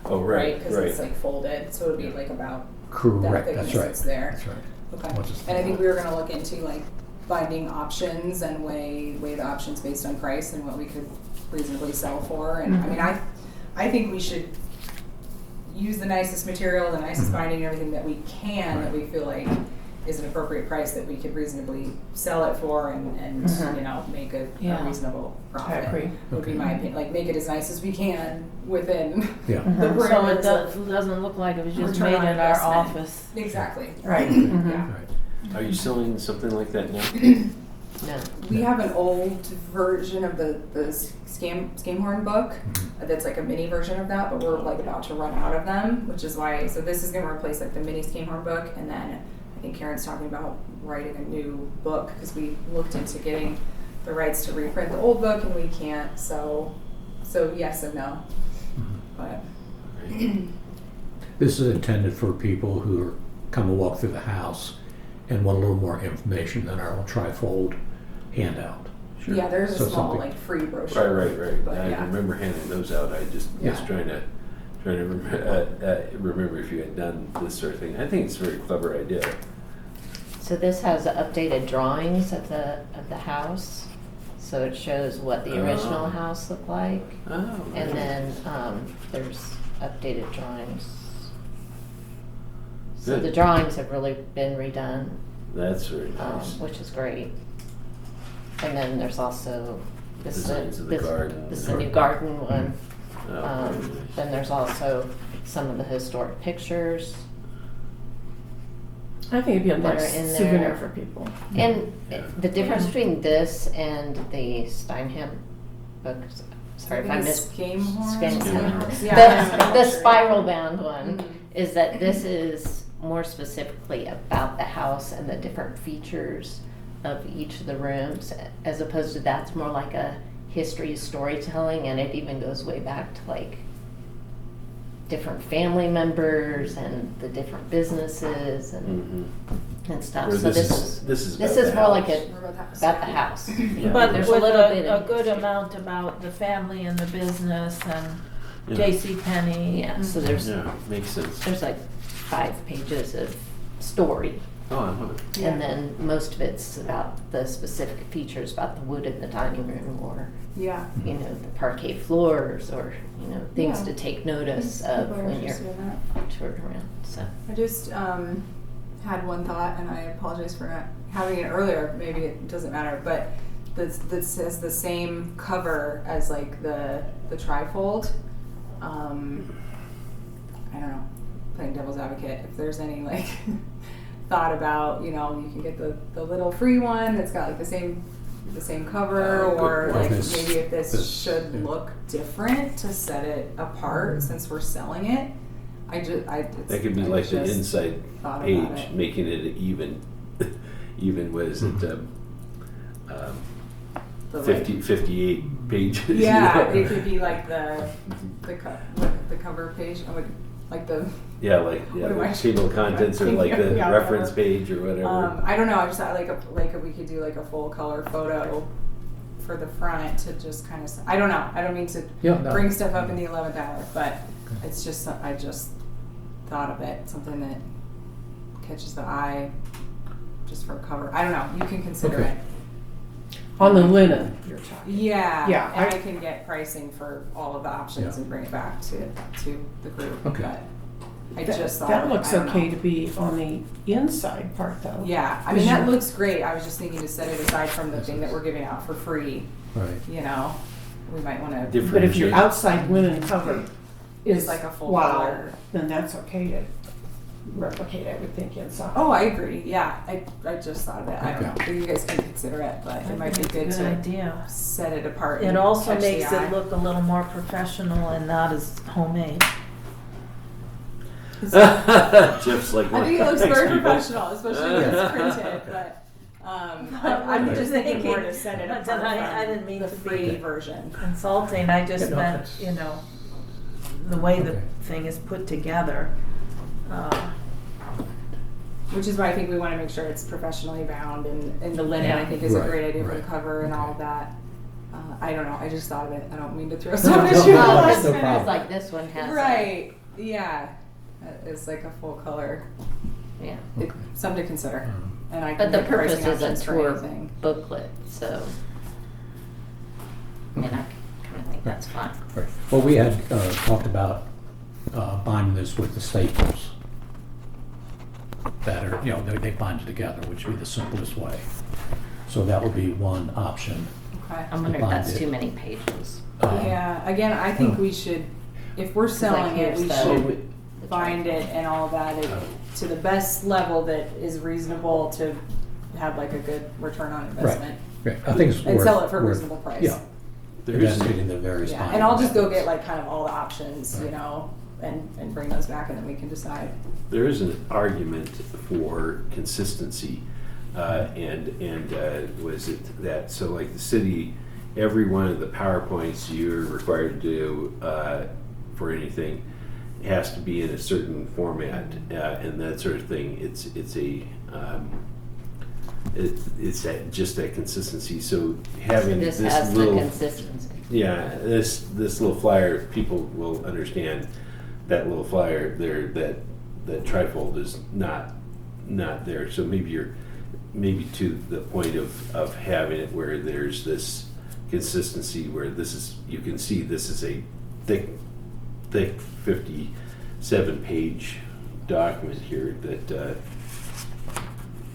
Oh, right, right, because right. it's like folded, so it'd be like about that Correct, thickness that's right. that's there. That's right. Okay. Once it's And I think folded. we were gonna look into like finding options and weigh the options based on price and what we could reasonably sell for. And I mean, I think we should use the nicest material, the nicest binding, and everything that we can, that we feel like is an appropriate price that we could reasonably sell it for and make a Yeah. reasonable profit. I agree. Would be Okay. my opinion, like make it as nice as we can within Yeah. the So it parameters of. doesn't look like it was just Return made on in our investment. office. Exactly. Right. Yeah. Right. Are you selling something like that now? No. We have an old version of the Scamhorn book that's like a mini version of that, but we're like about to run out of them, which is why, so this is gonna replace like the mini Scamhorn book, and then I think Karen's talking about writing a new book, because we looked into getting the rights to reprint the old book and we can't, so yes and no. But This is intended for people who come and walk through the house and want a little more information than our trifold handout. Sure. yeah, there's a So small something- like free brochure. Right. But I yeah. remember handing those out. I just was Yeah. trying to remember if you had done this sort of thing. I think it's a very clever idea. So this has updated drawings of the house, so it shows what the original Oh. house looked like, Oh. and then there's updated drawings. So Good. the drawings have really been redone, That's very nice. which is great. And then there's also this Designs of the garden. This is the new garden one. Oh, very nice. Then there's also some of the historic pictures. I think it'd be a That nice are in souvenir there. for people. And Yeah. the difference between this and the Steinham books, sorry if I I think it's missed. game horns. Game horns. Yeah. The spiral bound one Mhm. is that this is more specifically about the house and the different features of each of the rooms, as opposed to that's more like a history of storytelling, and it even goes way back to like different family members and the different businesses and stuff. Where So this this about is the more like house. about the house. Yeah. But There's with a little bit a of good history. amount about the family and the business and Yeah. JCPenney. Yeah, so there's Yeah, makes sense. there's like 5 pages of story. Oh, I love it. Yeah. And then most of it's about the specific features about the wood in the dining room, or Yeah. you know, the parquet floors, or you know, things Yeah. to take notice of People are when you're interested in that. touring around. So I just had one thought, and I apologize for not having it earlier. Maybe it doesn't matter, but this has the same cover as like the trifold. I don't know, playing devil's advocate. If there's any like thought about, you know, you can get the little free one that's got like the same cover, Good or point. like This- maybe if this should yeah. look different to set it apart since we're selling it. That could be like the inside thought about page, it. making it even, what is it, The, 58 pages. Yeah, you it know? could be like the cover page. I would like the. Yeah, like What am I- table of contents, or like the Yeah, reference whatever. page or whatever. I don't know. I just thought like we could do like a full color photo for the front to just kind of. I don't know. I don't mean to Yeah, no. bring stuff up in the 11th hour, but it's just I just thought of it, something that catches the eye, just for a cover. I don't know. You can consider Okay. it. On the linen, you're talking. Yeah, Yeah, and I- I can get pricing for all of the options Yeah. and bring it back to the group. Okay. But I That- just thought That of it, looks I don't okay know. to be on the inside part though. Yeah, I mean that looks great. I was just thinking to set it aside from the thing that we're giving out for free. Right. You know, we might want to. But if your Differentiate. outside linen cover Is is like a full wow, color. then that's okay to replicate, I would think, inside. Oh, I agree. Yeah, I just thought of it. I don't know. Okay. You guys can consider it, but I it might be think good it's a to good idea. set it apart. It and also catch the makes eye. it look a little more professional and not as homemade. Jeff's like, I think it looks thanks, very people. professional, especially when it's printed. But I'm just thinking more to set it But apart I from didn't mean the to free be version. insulting, I just Yeah, no, meant, that's- you know, the way the Okay. thing is put together. Which is why I think we want to make sure it's professionally bound, and the linen I think is a Right, great idea for the right. cover and all of that. I don't know. I just thought of it. I don't mean to throw No, stuff no, at you. no, last that's no minute. problem. it's like this one has Right. Yeah. It's like a full color. yeah. It, something to consider. And I But can the get pricing purpose is a options for tour anything. booklet, so I mean I kind of think that's fine. Right. Well, we had talked about binding this with the staples that are, you know, they bind it together, which would be the simplest way. So that would be one option. Okay. I'm wondering if Bind that's it. too many pages. Yeah. Again, I think we should, if we're selling it, here's we the- should the bind it and all of that to the best level that is reasonable to have like a good return on investment. Right. I think it's And worth, sell it for a worth- reasonable price. Yeah. There is- Investigating the various Yeah, binding and I'll just go methods. get like kind of all the options, you know, and bring those back, and then we can decide. There is an argument for consistency, and was it that, so like the city, every one of the PowerPoints you're required to do for anything has to be in a certain format, and that sort of thing. It's that, just that consistency. So having This this has little the consistency. yeah, this little flyer, people will understand that little flyer there, that trifold is not there. So maybe to the point of having it where there's this consistency where this is, you can see this is a thick 57-page document here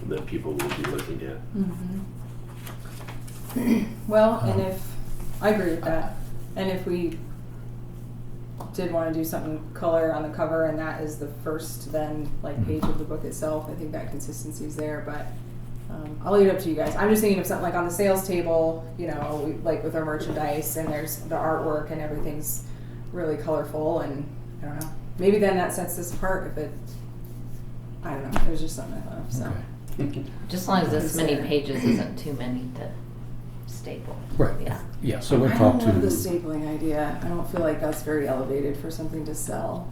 that people will be looking at. Well, and if, I agree with that, and if we did want to do something color on the cover, and that is the first then like page of the book itself, I think that consistency is there, but I'll leave it up to you guys. I'm just thinking of something like on the sales table, you know, like with our merchandise and there's the artwork and everything's really colorful and I don't know. Maybe then that sets this apart if it, I don't know. It was just something I thought of, so. Okay. Just as long as this many Consider. pages isn't too many to staple. Right. Yeah. Yeah, so we'll I talk don't love the to, stapling idea. I don't feel like that's very elevated for something to sell.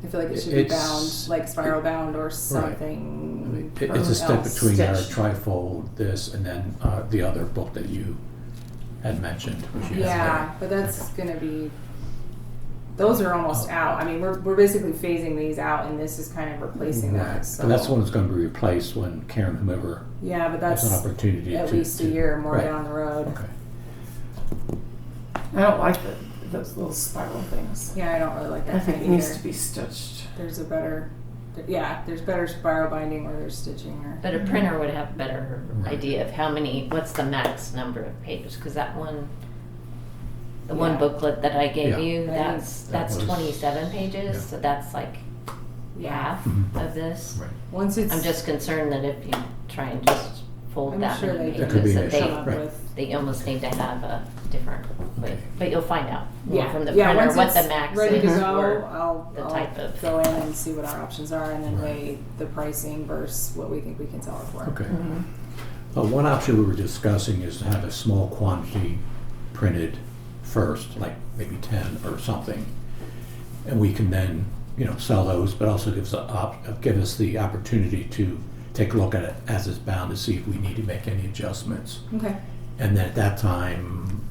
I feel like it should be It's- bound, like spiral bound or something. it's a step else. between our Stitched. trifold, this, and then the other book that you had mentioned. Which you have Yeah, but that's gonna be, those are almost out. I mean, we're basically phasing these out and this is kind of replacing Right. that, so. But that's the one that's going to be replaced when Karen, whomever, Yeah, but has an that's opportunity to. at least a year more right. down the road. Okay. I don't like those little spiral things. Yeah, I don't really like that I think kind it needs either. to be stitched. There's a better, yeah, there's better spiral binding or there's stitching or. But a printer would have a better Right. idea of how many, what's the max number of pages, because that one, the one Yeah. booklet that I gave Yeah. you, Right. that's That was- 27 pages, yeah. so that's like half Mhm. of this. Right. Once it's. I'm just concerned that if you try and just fold I'm that sure many they That could be pages, an that issue, come they, up right. with. they almost need to have a different way. Okay. But you'll find out more Yeah, from the yeah, printer once what it's the max ready to is go, for I'll the type of. go in and see what our options are and then Right. weigh the pricing versus what we think we can sell it for. Okay. Mm-hmm. One option we were discussing is to have a small quantity printed first, like maybe 10 or something. And we can then, sell those, but also give us the opportunity to take a look at it as it's bound to see if we need to make any adjustments. Okay. And then at that time,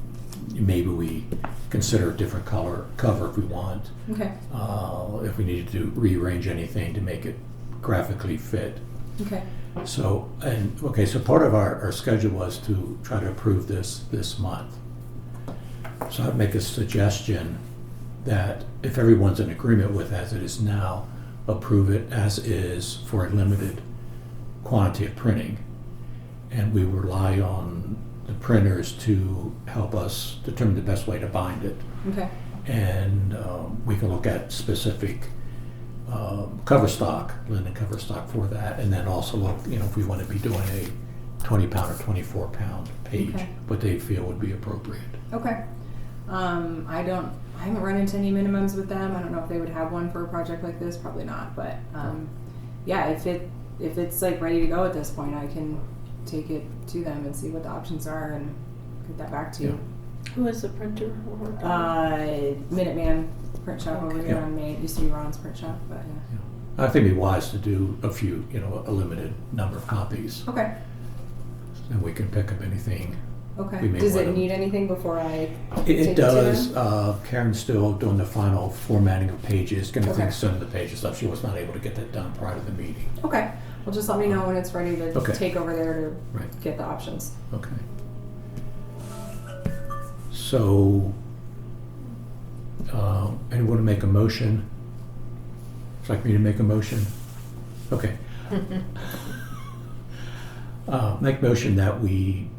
maybe we consider a different cover if we want. Okay. If we needed to rearrange anything to make it graphically fit. Okay. So part of our schedule was to try to approve this month. So I'd make a suggestion that if everyone's in agreement with as it is now, approve it as is for a limited quantity of printing. And we rely on the printers to help us determine the best way to bind it. Okay. And we can look at specific cover stock, linen cover stock for that, and then also look, if we want to be doing a 20-pound or 24-pound page, Okay. what they feel would be appropriate. Okay. I haven't run into any minimums with them. I don't know if they would have one for a project like this. Probably not. But yeah, if it's like ready to go at this point, I can take it to them and see what the options are and get that back to you. Who is the printer we're working on? Minuteman print shop over here Yeah. on Main. It used to be Ron's print shop, but yeah. I think it'd be wise to do a few, a limited number of copies, Okay. and we can pick up anything. Okay. We may Does it wanna- need anything before I take It it to does. them? Karen's still doing the final formatting of pages, going to Okay. think some of the pages stuff. She was not able to get that done prior to the meeting. Okay. Well, just let me know when it's ready to Okay. take over there to Right. get the options. Okay. So, anyone want to make a motion? Would you like me to make a motion? Okay. Make motion that we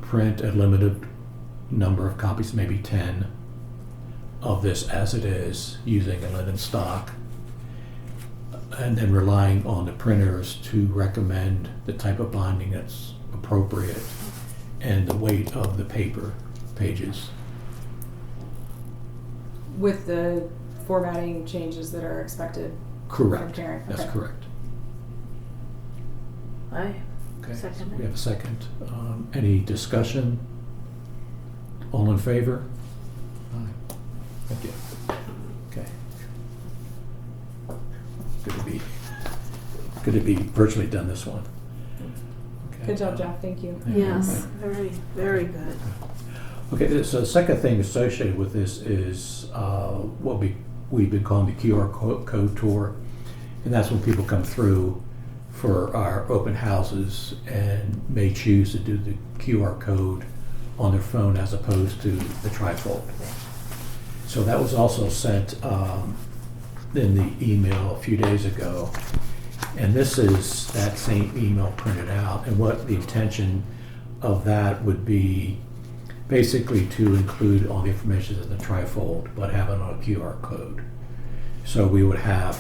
print a limited number of copies, maybe 10, of this as it is, using a linen stock, and then relying on the printers to recommend the type of binding that's appropriate and the weight of the paper pages. With the formatting changes that are expected from Correct. Karen. That's Okay. correct. Aye. Okay. Second. We have a second. Any discussion? All in favor? Aye. Thank you. Okay. Good to be virtually done this one. Okay. Good job, Jeff. Thank you. Yes, very, very good. Okay, so the second thing associated with this is what we've been calling the QR code tour. And that's when people come through for our open houses and may choose to do the QR code on their phone as opposed to the trifold. So that was also sent in the email a few days ago. And this is that same email printed out. And what the intention of that would be basically to include all the information in the trifold, but have it on a QR code. So we would have,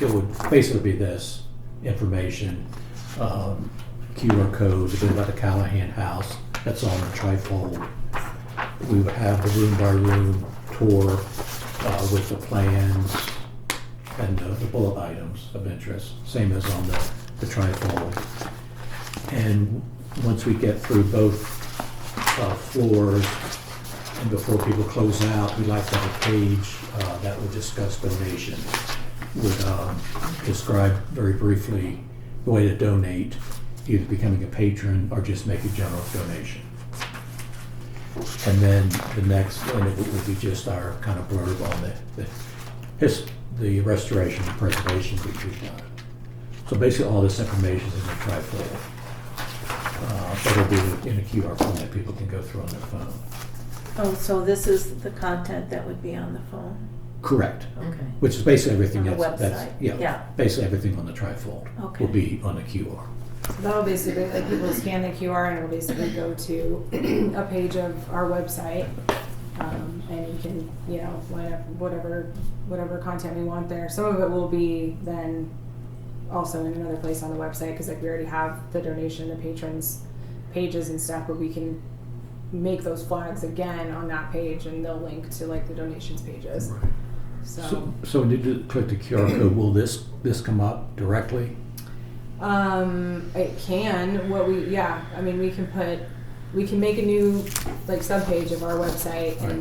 it would basically be this information QR code, a bit about the Callahan house, that's on the trifold. We would have the room by room tour with the plans and the bullet items of interest, same as on the trifold. And once we get through both floors, and before people close out, we'd like to have a page that would discuss donation, would describe very briefly the way to donate, either becoming a patron or just make a general donation. And then the next, and it would be just our kind of blurb on the restoration and preservation we've done. So basically all this information is in the trifold. But it'll be in a QR format people can go through on their phone. Oh, so this is the content that would be on the phone? Correct. Okay. Which is basically everything On the that's website. yeah, Yeah. basically everything on the trifold Okay. will be on the QR. So that'll basically, like, people scan the QR and it'll basically go to a page of our website. And you can, you know, line up whatever content we want there. Some of it will be then also in another place on the website, because like we already have the donation, the patrons pages and stuff, but we can make those flags again on that page and they'll link to like the donations pages. Right. So So when you click the QR code, will this come up directly? it can, I mean, we can make a new like subpage of our website Right.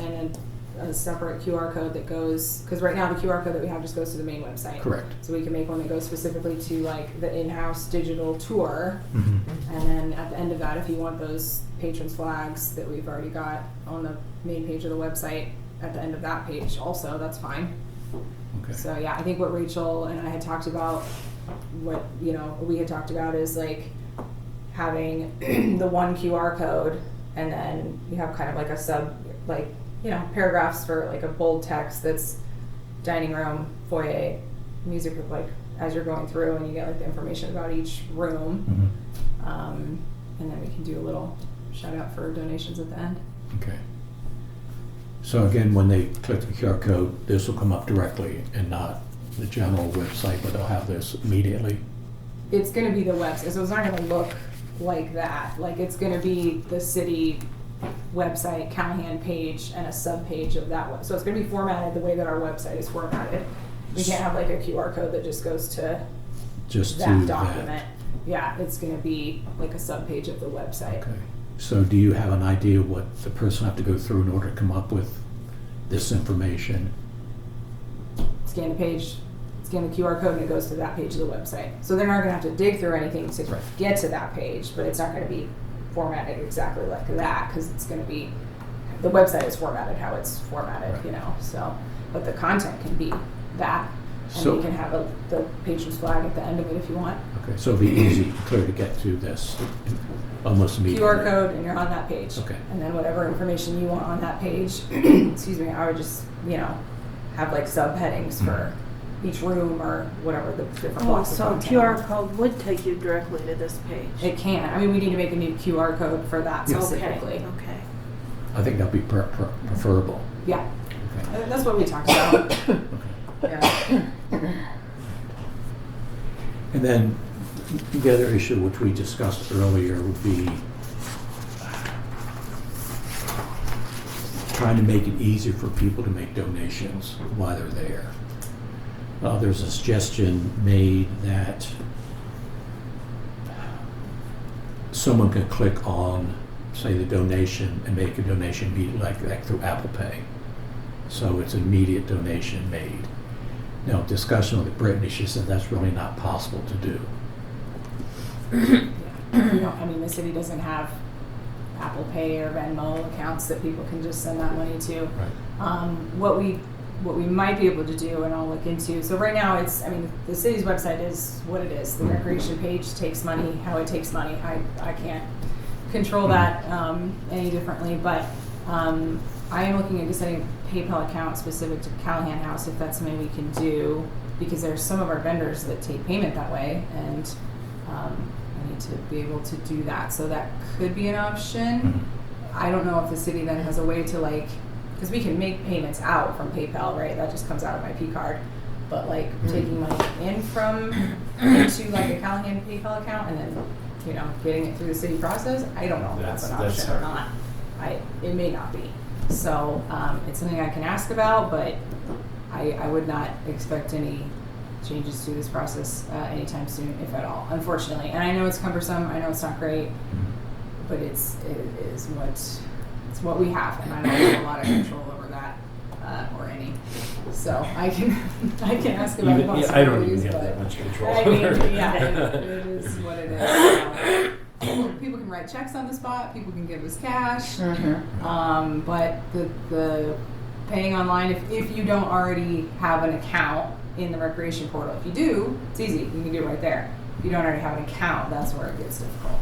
and a separate QR code that goes, because right now the QR code that we have just goes to the main website. Correct. So we can make one that goes specifically to like the in-house digital tour. Mm-hmm. And then at the end of that, if you want those patrons flags that we've already got on the main page of the website, at the end of that page also, that's fine. Okay. So yeah, I think what Rachel and I had talked about, what, you know, we had talked about is like having the one QR code and then you have kind of like a sub, like, you know, paragraphs for like a bold text that's dining room, foyer, music, like as you're going through and you get like the information about each room. Mm-hmm. And then we can do a little shout out for donations at the end. Okay. So again, when they click the QR code, this will come up directly and not the general website, but they'll have this immediately. It's gonna be the website, so it's not gonna look like that. Like it's gonna be the city website, Callahan page, and a sub-page of that one. So it's gonna be formatted the way that our website is formatted. We can't have like a QR code that just goes to Just that to document. that. Yeah, it's gonna be like a sub-page of the website. Okay. So do you have an idea what the person have to go through in order to come up with this information? Scan the page, scan the QR code, and it goes to that page of the website. So they're not gonna have to dig through anything to Right. get to that page, but it's not gonna be formatted exactly like that, because it's gonna be, the website is formatted how it's formatted, Right. you know, so, but the content can be that, and So- you can have the patron's flag at the end of it if you want. Okay, so it'll be easy, clear to get to this almost immediately. QR code, and you're on that page. Okay. And then whatever information you want on that page, excuse me, I would just, you know, have like subheadings for each room or whatever the different Oh, blocks of so content QR are. code would take you directly to this page. It can. I mean, we need to make a new QR code for that Yeah. specifically. Okay. I think that'd be preferable. Yeah, Okay. that's what we talked about. Okay. Yeah. And then the other issue which we discussed earlier would be trying to make it easier for people to make donations while they're there. There's a suggestion made that someone can click on, say, the donation and make a donation immediately, like through Apple Pay. So it's an immediate donation made. Now, discussion with Brittany, she said that's really not possible to do. You know, I mean, the city doesn't have Apple Pay or Venmo accounts that people can just send that money to. Right. What we might be able to do, and I'll look into, so right now it's, I mean, the city's website is what it is. The recreation page takes money, how it takes money. I can't control that any differently, but I am looking into setting a PayPal account specific to Callahan House if that's something we can do, because there's some of our vendors that take payment that way, and I need to be able to do that. So that could be an option. Mhm. I don't know if the city then has a way to like, because we can make payments out from PayPal, right? That just comes out of my P card. But like taking money in from into like a Callahan PayPal account and then, you know, getting it through the city process, I don't know if that's an That's option or hard. not. It may not be. So it's something I can ask about, but I would not expect any changes to this process anytime soon, if at all, unfortunately. And I know it's cumbersome. I know it's not great, but it is what we have, and I don't have a lot of control over that or any. So I can ask about the possibilities. I don't even have but that much control. I mean, yeah, it is what it is. People can write checks on the spot. People can give us cash. But the paying online, if you don't already have an account in the recreation portal, if you do, it's easy. You can do it right there. If you don't already have an account, that's where it gets difficult.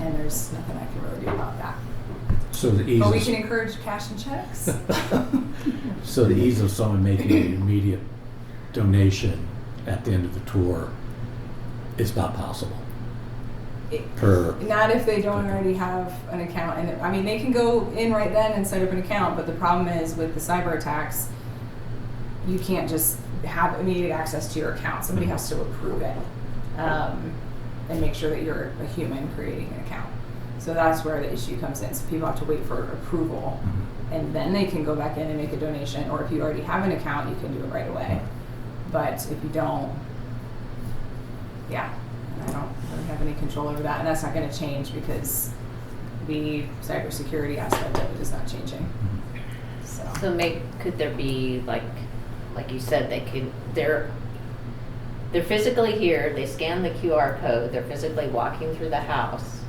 And there's nothing I can really do about that. So the ease But we of- can encourage cash and checks. So the ease of someone making an immediate donation at the end of the tour is not possible. Not if they don't already have an account. And I mean, they can go in right then and set up an account, but the problem is with the cyber attacks, you can't just have immediate access to your account. Somebody has to approve it and make sure that you're a human creating an account. So that's where the issue comes in. So people have to wait for approval, and then they can go back in and make a donation. Or if you already have an account, you can do it right away. But if you don't, yeah, I don't really have any control over that, and that's not going to change because the cybersecurity aspect of it is not changing. So Could there be like you said, they're physically here, they scan the QR code, they're physically walking through the house,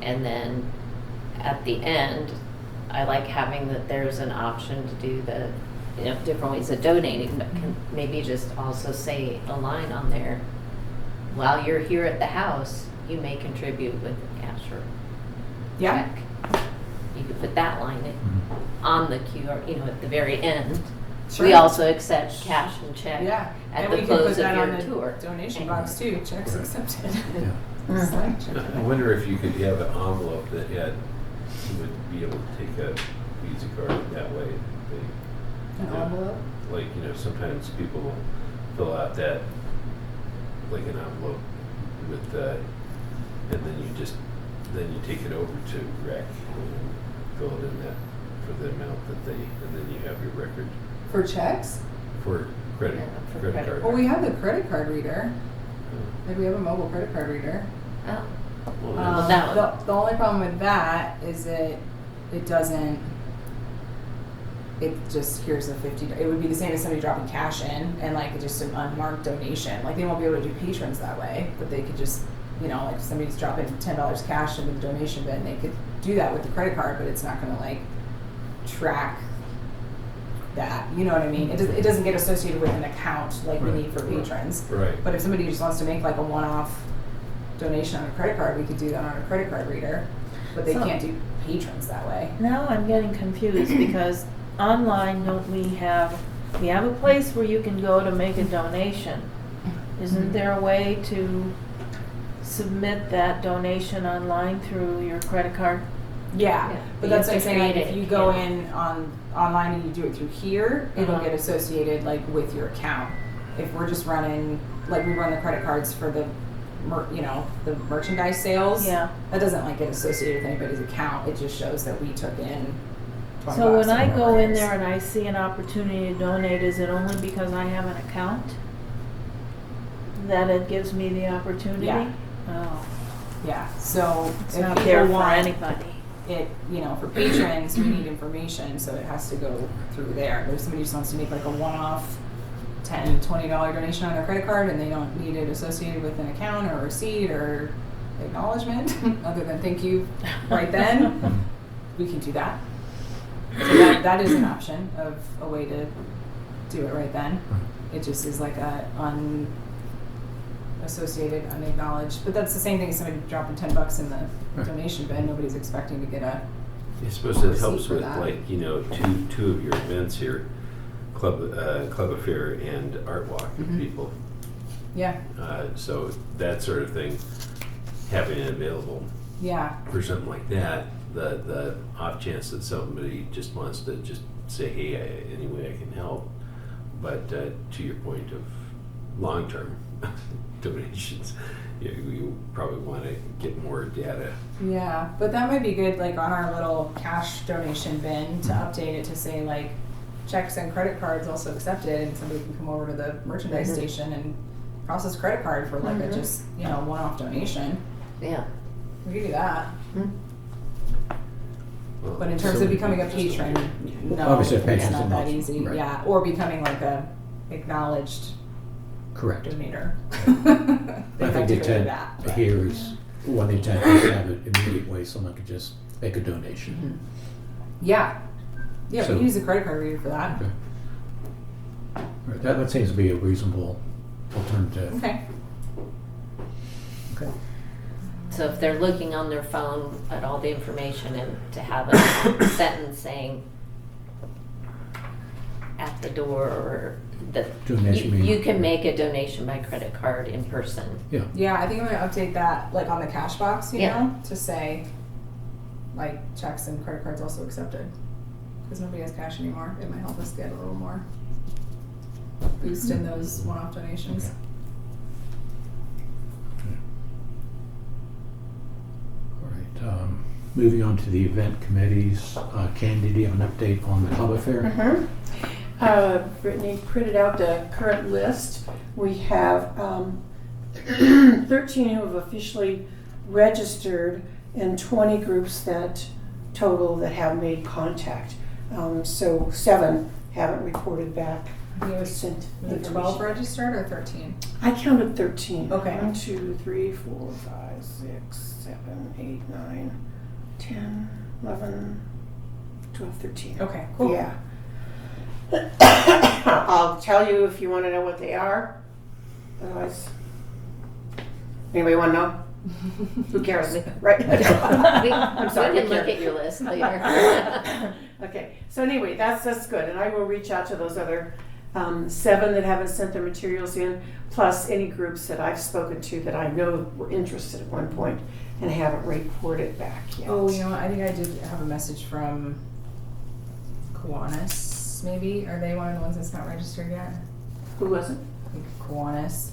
and then at the end, I like having that there's an option to do the, you know, different ways of donating, but can maybe just also say a line on there, while you're here at the house, you may contribute with cash or yeah, check. You could put that line in on the QR, you know, at the very end. sure. We also accept cash and check yeah, at and the we can put close of that on your the tour. donation box too. Checks accepted. Yeah. Select check. I wonder if you could have an envelope that had, you would be able to take a Visa card that way. An envelope. Like, you know, sometimes people will fill out that, like an envelope with, and then you take it over to rec and fill it in that for the amount that and then you have your record For checks? for credit, Yeah, for credit credit. card. Well, we have the credit card reader. Like we have a mobile credit card reader. Oh, Well, Well, that one. The only problem with that is it doesn't. It just here's a $50. It would be the same as somebody dropping cash in and like just an unmarked donation. Like they won't be able to do patrons that way, but they could just, you know, like somebody's dropping $10 cash into the donation bin, they could do that with the credit card, but it's not going to like track that. You know what I mean? It doesn't get associated with an account like we need for patrons. Right. But if somebody just wants to make like a one-off donation on a credit card, we could do that on a credit card reader, but they So- can't do patrons that way. Now I'm getting confused because online don't we have a place where you can go to make a donation. Isn't there a way to submit that donation online through your credit card? Yeah, Yeah. but You that's have what I'm to saying. Like, create if it, you go yeah. in online and you do it through here, it'll Uh-huh. get associated like with your account. If we're just running, like we run the credit cards for the, the merchandise sales. Yeah. That doesn't like get associated with anybody's account. It just shows that we took in. $20 So when or I whatever go it in is. there and I see an opportunity to donate, is it only because I have an account that it gives me the opportunity? Yeah. Oh, Yeah. So it's if not people there for want anybody. it, for patrons, we need information, so it has to go through there. But if somebody just wants to make like a one-off $10, $20 donation on their credit card and they don't need it associated with an account or a receipt or acknowledgement, other than thank you right then, we can do that. So that is an option of a way to do it right then. It just is like a unassociated, unacknowledged. But that's the same thing as somebody dropping $10 in the donation bin. Nobody's expecting to get a. I suppose it receipt helps for with that. like, two of your events here, Club Affair and Art Walk with Mhm. people. Yeah. So that sort of thing, having it available Yeah. for something like that, the off chance that somebody just wants to just say, hey, any way I can help, But to your point of long-term donations, you probably want to get more data. Yeah, but that might be good, like on our little cash donation bin, to update it to say like checks and credit cards also accepted, and somebody can come over to the merchandise station and process credit card for like a just, one-off donation. Yeah. We could do that. Well, But in terms so of becoming a patron, no, Obviously, a it's patron's not an that option, easy. right. Yeah, or becoming like a acknowledged Correct. donator. I think the intent here is, one, the intent is to have an immediate way someone could just make a donation. Yeah. Yeah, we So- can use a credit card reader for that. Okay. All right, that seems to be a reasonable alternative. Okay. Okay. So if they're looking on their phone at all the information and to have a sentence saying at the door or that Donation you meeting. can make a donation by credit card in person. Yeah, I think I'm gonna update that like on the cash box, you Yeah. know, to say like checks and credit cards also accepted. Because nobody has cash anymore. It might help us get a little more boost in those one-off donations. Okay. All right, moving on to the event committees. Candy, do you have an update on the club affair? Brittany printed out the current list. We have 13 who have officially registered and 20 groups that total that have made contact. So 7 haven't reported back. I think it was Sent the 12 information. registered or 13? I counted 13. Okay. 1, 2, 3, 4, 5, 6, 7, 8, 9, 10, 11, 12, 13. Okay, cool. Yeah. I'll tell you if you want to know what they are. Otherwise, anybody want to know? Who cares? Right? I'm sorry. We can who look cares? at your list later. Okay, so anyway, that's good, and I will reach out to those other 7 that haven't sent their materials in, plus any groups that I've spoken to that I know were interested at one point and haven't reported back yet. Oh, you know what? I think I did have a message from Kiwanis, maybe? Are they one of the ones that's not registered yet? Who was it? I think Kiwanis.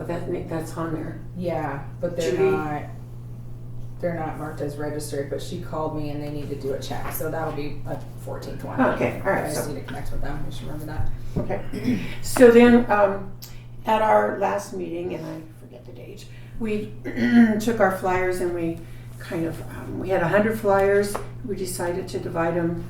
Oh, that's on there. Yeah, but they're Judy? not marked as registered, but she called me and they need to do a check, so that'll be a 14th one. Okay, all right, I just so- need to connect with them, we should remember that. Okay. So then, at our last meeting, and I forget the date, we took our flyers and we kind of, we had 100 flyers. We decided to divide them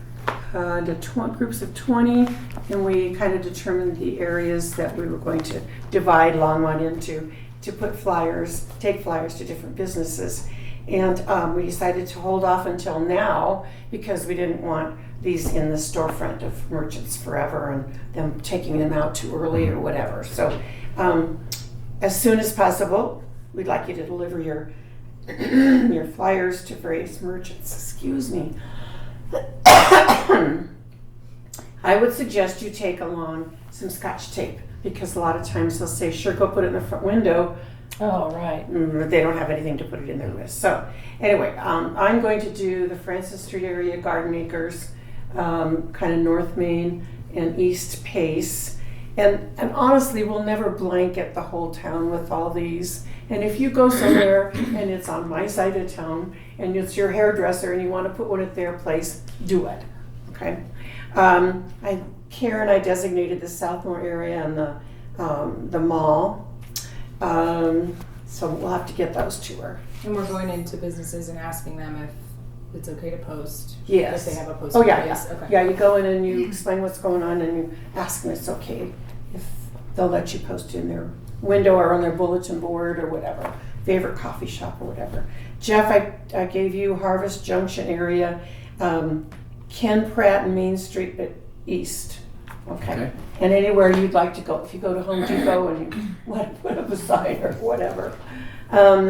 into groups of 20, and we kind of determined the areas that we were going to divide Longmont into to put flyers, take flyers to different businesses. And we decided to hold off until now because we didn't want these in the storefront of merchants forever and them taking them out too early or whatever. So as soon as possible, we'd like you to deliver your your flyers to various merchants. Excuse me. I would suggest you take along some Scotch tape because a lot of times they'll say, sure, go put it in the front window. Oh, right. But they don't have anything to put it in their list. So anyway, I'm going to do the Francis Street area, Garden Acres, kind of North Main and East Pace. And honestly, we'll never blanket the whole town with all these. And if you go somewhere and it's on my side of town and it's your hairdresser and you want to put one at their place, do it. Okay. Karen, I designated the Southmore area and the mall. So we'll have to get those to her. And we're going into businesses and asking them if it's okay to post. Yes. If they have a post. Oh, yeah, place. yeah. Okay. Yeah, you go in and you explain what's going on and you ask them it's okay if they'll let you post in their window or on their bulletin board or whatever, favorite coffee shop or whatever. Jeff, I gave you Harvest Junction area, Ken Pratt and Main Street but East. Okay. And anywhere you'd like to go. If you go to Home Depot and you want to put up a sign or whatever.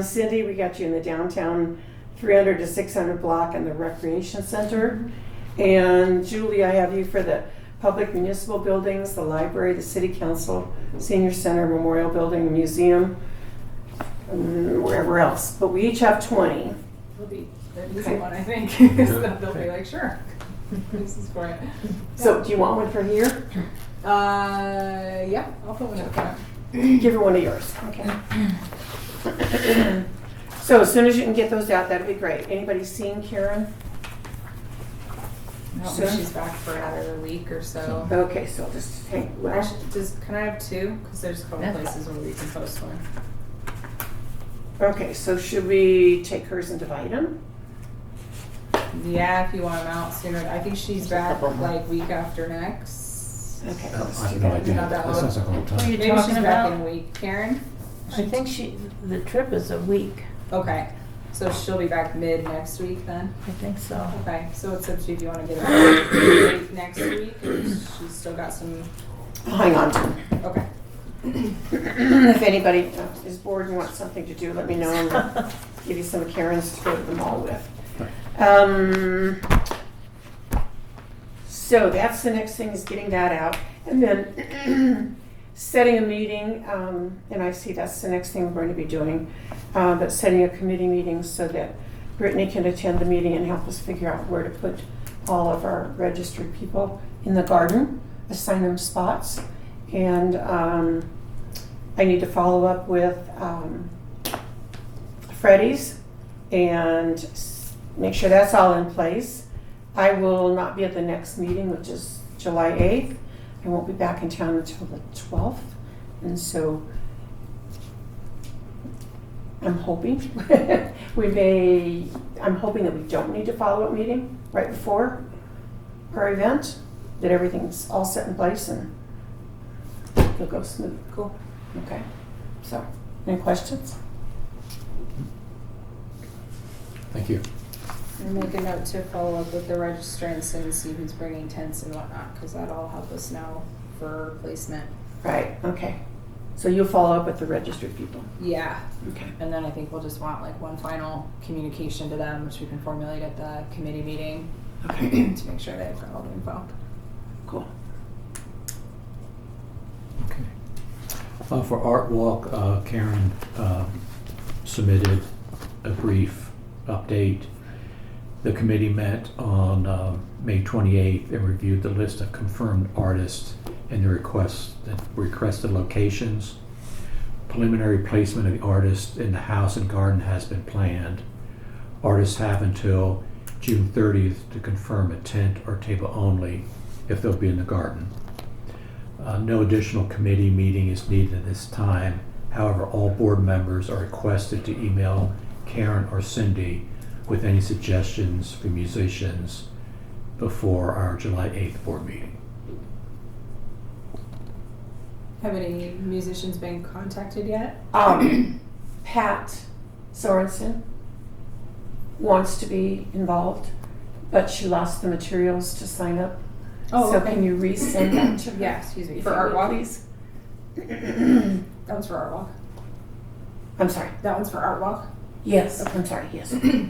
Cindy, we got you in the downtown 300 to 600 block and the recreation center. And Julie, I have you for the public municipal buildings, the library, the city council, senior center, memorial building, museum, and wherever else. But we each have 20. It'll be an easy Okay. one, I think. So they'll be like, sure. Places for it. So do you want one for here? Yeah, I'll put one up there. Give her one of yours, okay. So as soon as you can get those out, that'd be great. Anybody seen Karen? I don't Sure. think she's back for another week or so. Okay, so just hang, well, Actually, can I have two? Because there's a couple Yeah. places where we can post one. okay, so should we take hers and divide them? Yeah, if you want them out sooner. I think she's There's a back couple more. like week after next. Okay, I let's do have no that. idea. Not that That sounds like a long What are time. you Maybe talking she's back in about? a week. Karen? I think the trip is a week. Okay. So she'll be back mid next week then? I think so. Okay, so it's up to you if you want to get it late next week. Or she's still got some. Hang on to them. Okay. If anybody is bored and wants something to do, let me know and I'll give you some of Karen's to go to the mall with. So that's the next thing, is getting that out. And then setting a meeting, and I see that's the next thing we're going to be doing, but setting a committee meeting so that Brittany can attend the meeting and help us figure out where to put all of our registered people in the garden, assign them spots. And I need to follow up with Freddie's and make sure that's all in place. I will not be at the next meeting, which is July 8th. I won't be back in town until the 12th. And so I'm hoping I'm hoping that we don't need a follow-up meeting right before our event, that everything's all set in place and it'll go smooth. Cool. Okay. So, any questions? Thank you. And make a note to follow up with the registrants and see who's bringing tents and whatnot, because that'll help us know for placement. Right, okay. So you'll follow up with the registered people? Yeah. Okay. And then I think we'll just want like one final communication to them, which we can formulate at the committee meeting Okay, to make sure they've got all the info. cool. Okay. For Art Walk, Karen submitted a brief update. The committee met on May 28th and reviewed the list of confirmed artists and the requested locations. Preliminary placement of the artists in the house and garden has been planned. Artists have until June 30th to confirm a tent or table only if they'll be in the garden. No additional committee meeting is needed at this time. However, all board members are requested to email Karen or Cindy with any suggestions for musicians before our July 8th board meeting. Have any musicians been contacted yet? Pat Sorensen wants to be involved, but she lost the materials to sign up. Oh, so okay. can you resend that to her? Yeah, excuse me. If For you Art would, Walk? please? That one's for Art Walk. I'm sorry. That one's for Art Walk? Yes, I'm sorry, yes. Okay.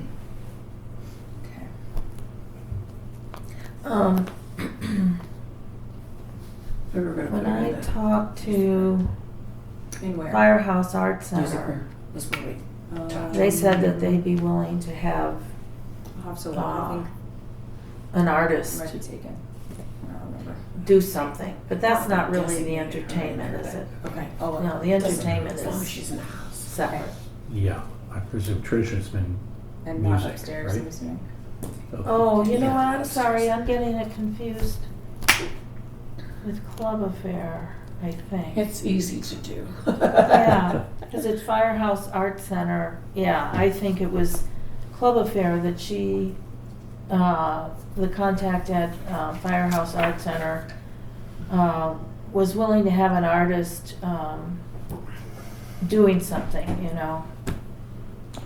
We were gonna When put her I in the talked to In where? Firehouse Art music Center, room. That's where we they said that they'd be willing to have I'll have to look. I think an it artist might be taken. I don't remember. do something, but that's not really the Designated her entertainment, in is there. it? Okay. I'll look. No, the entertainment As long as is she's in the house. separate. Yeah, I presume tradition has been And not music, upstairs, right? I'm assuming. Oh, you know Yeah. what, I'm sorry, I'm getting it confused with Club Affair, I think. It's easy to do. Yeah, because it's Firehouse Art Center. Yeah, I think it was Club Affair that she, the contact at Firehouse Art Center, was willing to have an artist doing something, you know.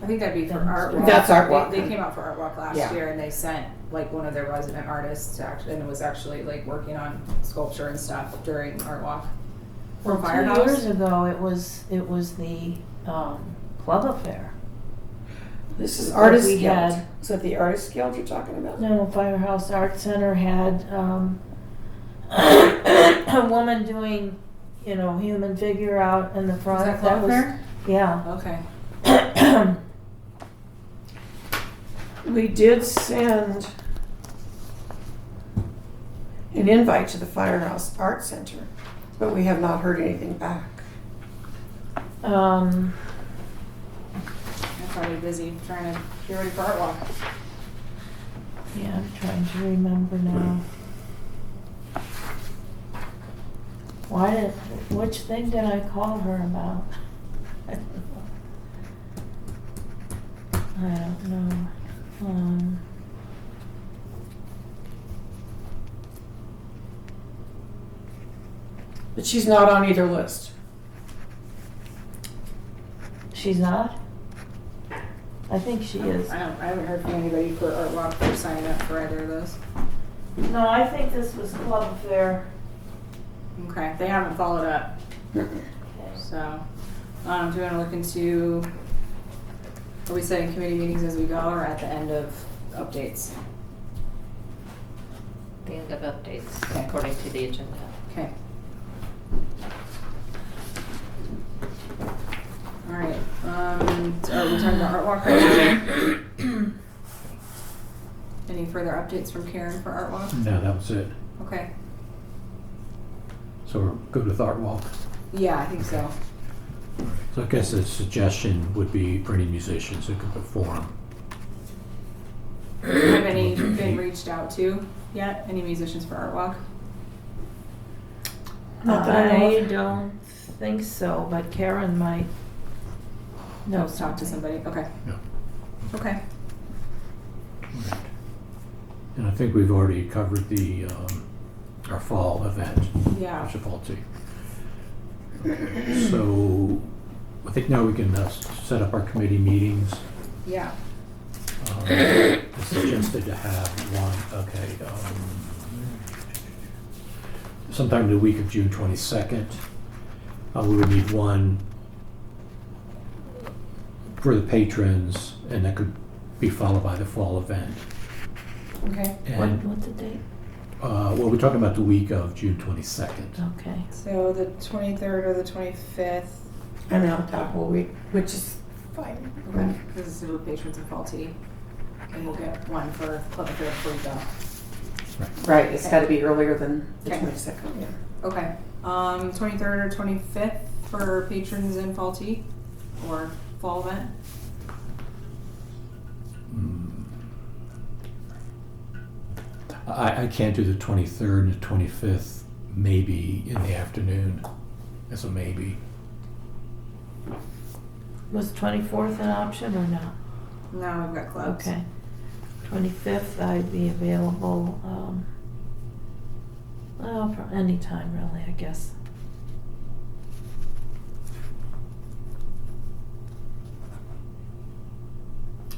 I think that'd be for That's- Art Walk. That's Art Walk. They came out for Art Walk last Yeah. year and they sent like one of their resident artists to actually, and was actually like working on sculpture and stuff during Art Walk. From Well, 2 years Firehouse. ago, it was the Club Affair. This is What Artist we Guild. had. Is that the Artist Guild you're talking about? No, Firehouse Art Center had a woman doing, you know, human figure out in the front. Was that Club Affair? Yeah. Okay. We did send an invite to the Firehouse Art Center, but we have not heard anything back. I'm probably busy trying to get ready for Art Walk. Yeah, I'm trying to remember now. Which thing did I call her about? I don't know. But she's not on either list. She's not? I think she is. I haven't heard from anybody for Art Walk for signing up for either of those. No, I think this was Club Affair. Okay, they haven't followed up. So, do you want to look into, are we setting committee meetings as we go or at the end of updates? The end of updates, Okay. according to the agenda. Okay. All right, are we talking about Art Walk right now? Any further updates from Karen for Art Walk? No, that was it. Okay, So we're good with Art Walk. yeah, I think so. So I guess the suggestion would be for any musicians who could perform. Have any been reached out to yet? Any musicians for Art Walk? Not that I know I of. don't think so, but Karen might know Let's talk to something. somebody, okay. Yeah. Okay, Right. And I think we've already covered the, our fall event. yeah. Municipality. So I think now we can set up our committee meetings. Yeah. It's suggested to have one, okay, sometime the week of June 22nd. We would need one for the patrons, and that could be followed by the fall event. Okay, And, What's the date? well, we're talking about the week of June 22nd. Okay. so the 23rd or the 25th, I'm out that whole week, which is fine. okay, this is the patrons and fall tea. And we'll get one for Club Affair before you go. Right, it's gotta be earlier than the Okay. 22nd, yeah. Okay, 23rd or 25th for patrons and fall tea or fall event? I can't do the 23rd and the 25th, maybe in the afternoon, as a maybe. Was 24th an option or no? No, we've got clubs. Okay. 25th, I'd be available, well, for any time really, I guess.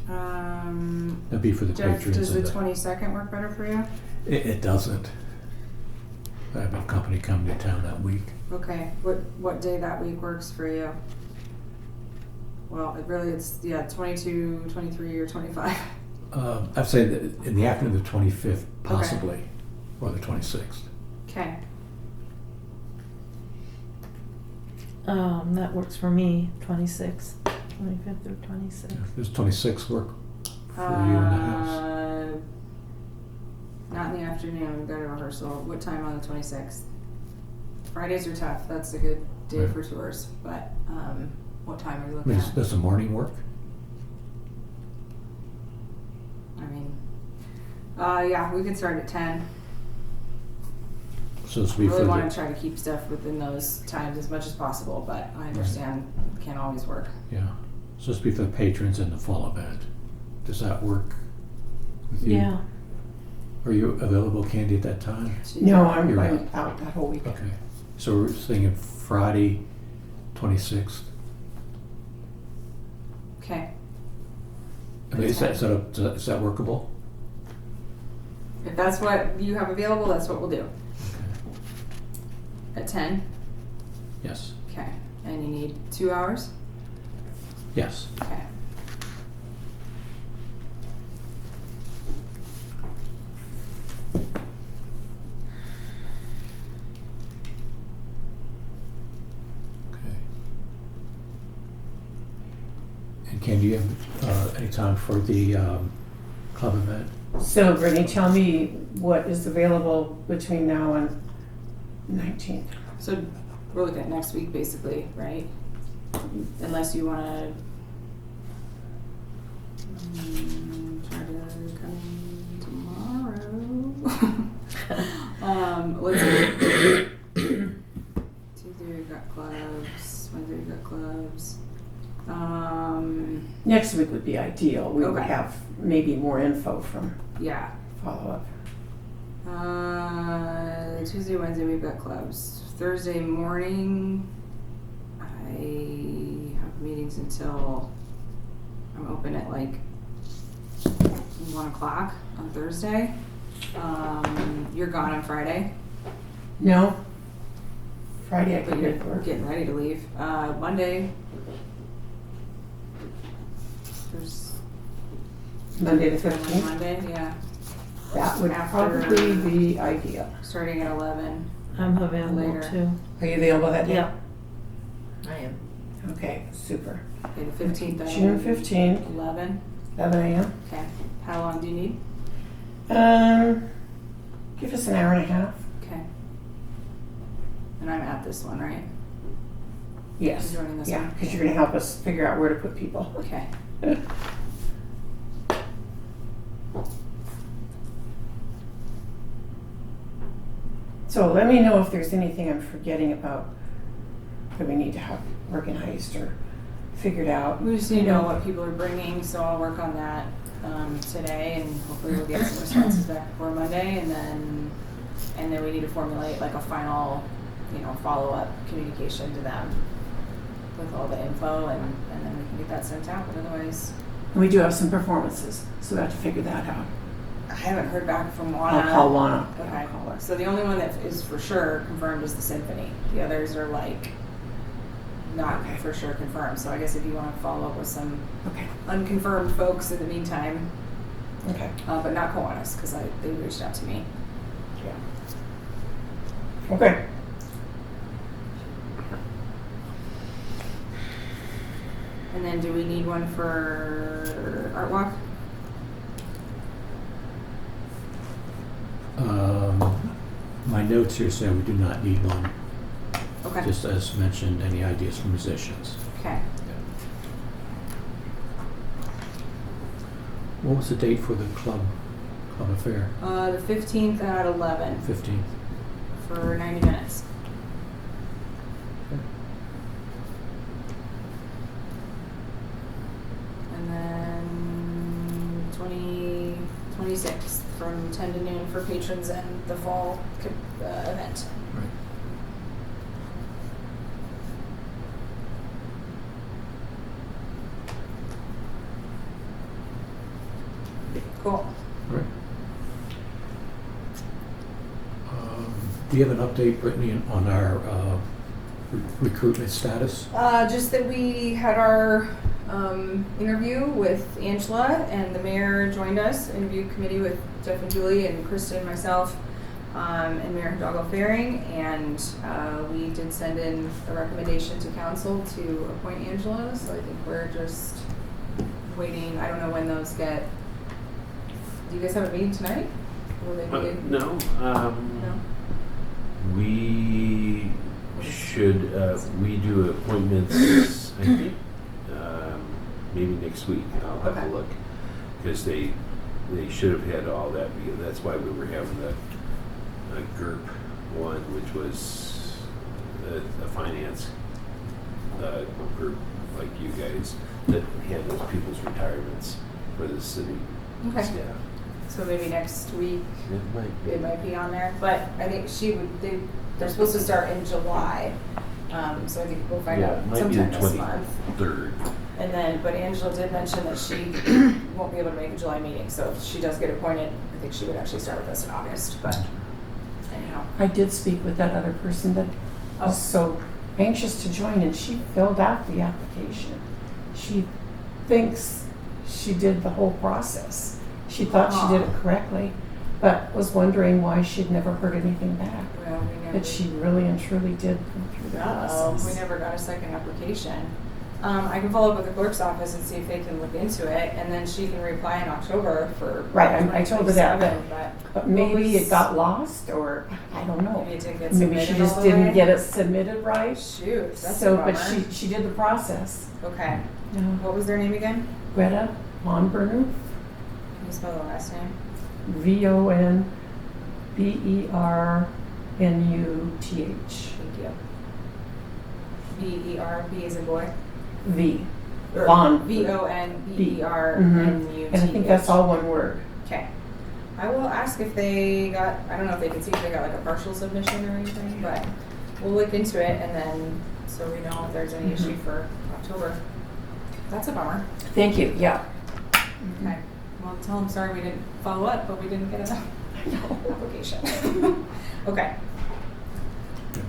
That'd be for the Jeff, patrons. does the and 22nd work better for you? It doesn't. I have a company coming to town that week. Okay, what day that week works for you? Well, it's 22, 23, or 25. I'd say that in the afternoon of the 25th, possibly, or the 26th. Okay, That works for me, 26th, 25th or 26th. Does 26th work for you in the house? Not in the afternoon, we've got a rehearsal. What time on the 26th? Fridays are tough, that's a good day Right. for tours, but, what time are you I looking mean, at? does the morning work? I mean, yeah, we can start at 10. So this will We be for really want the, to try to keep stuff within those times as much as possible, but I understand it can't always work. yeah. So this will be for the patrons and the fall event. Does that work with you? Yeah, Are you available, Candy, at that time? No, I'm You're out that whole week. Okay. So we're thinking Friday, 26th. Okay, I mean, is that workable? if that's what you have available, that's what we'll do. Okay. At 10? Yes. Okay, and you need 2 hours? Yes. Okay. Okay. And Candy, you have any time for the club event? So Brittany, tell me what is available between now and 19th. So we're looking at next week basically, right? Unless you wanna try to come tomorrow. Let's see. Tuesday we've got clubs, Wednesday we've got clubs. Next week would be ideal. We would Okay. have maybe more info from Yeah. follow-up. Tuesday, Wednesday we've got clubs. Thursday morning, I have meetings until I'm open at like 1 o'clock on Thursday. You're gone on Friday, No? Friday I but can you're make work. getting ready to leave. Monday, there's Monday the time on 15th? Monday, yeah, That would After- probably be ideal. starting at 11. I'm available Later. too. Are you available that day? Yeah. I am. Okay, super. Okay, the 15th. June 15th, 11. 11 a.m. Okay. How long do you need? Give us an hour and a half. Okay. And I'm at this one, right? Yes. You're joining this Yeah, one? because you're going to help us figure out where to put people. Okay. So let me know if there's anything I'm forgetting about that we need to have organized or figured out. We just need to know what people are bringing, so I'll work on that today, and hopefully we'll get some responses back before Monday, and then we need to formulate like a final, follow-up communication to them with all the info, and then we can get that sent out. But otherwise, We do have some performances, so we have to figure that out. I haven't heard back from Juana. I'll call Lana. Okay. I'll call her. So the only one that is for sure confirmed is the symphony. The others are like not Okay. for sure confirmed. So I guess if you want to follow up with some Okay. unconfirmed folks in the meantime, Okay. but not Kiwanis because they reached out to me. Okay. And then do we need one for Art Walk? My notes here say we do not need one, Okay. just as mentioned, any ideas from musicians. Okay. What was the date for the club affair? The 15th at 11 15th. for 90 minutes. And then 26th from 10 to noon for patrons and the fall event. Right. Cool. All right. Do you have an update, Brittany, on our recruitment status? Just that we had our interview with Angela, and the mayor joined us, interview committee with Jeff and Julie and Kristen and myself, and Mayor Hidalgo Faring, and we did send in a recommendation to council to appoint Angela, so I think we're just waiting. I don't know when those get. Do you guys have a meeting tonight? Will they be in? No. No? We should, we do appointments, I think, maybe next week. I'll have Okay. to look. Because they should have had all that, because that's why we were having the GURP one, which was a finance group like you guys that handles people's retirements for the city Okay. staff. So maybe next week It might be. it might be on there, but I think they're supposed to start in July. So I think we'll find out Yeah, it might be sometime the this month. 23rd. And then, but Angela did mention that she won't be able to make a July meeting, so if she does get appointed, I think she would actually start with us in August, but anyhow. I did speak with that other person that was so anxious to join, and she filled out the application. She thinks she did the whole process. She thought she did it correctly, but was wondering why she'd never heard anything back. Well, we never, But she really and truly did go through the we process. never got a second application. I can follow up with the clerk's office and see if they can look into it, and then she can reply in October for. Right, I told her that, 2027, but maybe it got lost, or I don't know. Maybe it didn't get Maybe submitted she just all the didn't way. get it submitted right. Shoot, that's So, a but bummer. she did the process. Okay. What was their name again? Greta Vonbernuth, Can you spell the last name? VONBERNUTH. Thank you. B-E-R, B as in boy? V. Or Von. V-O-N-B-E-R-N-U-T-H. And I think that's all one word. Okay. I will ask if they got, I don't know if they can see if they got like a partial submission or anything, but we'll look into it and then, so we know if there's any issue for October. That's a bummer. Thank you, yeah. Okay. Well, tell them sorry we didn't follow up, but we didn't get an application. Okay.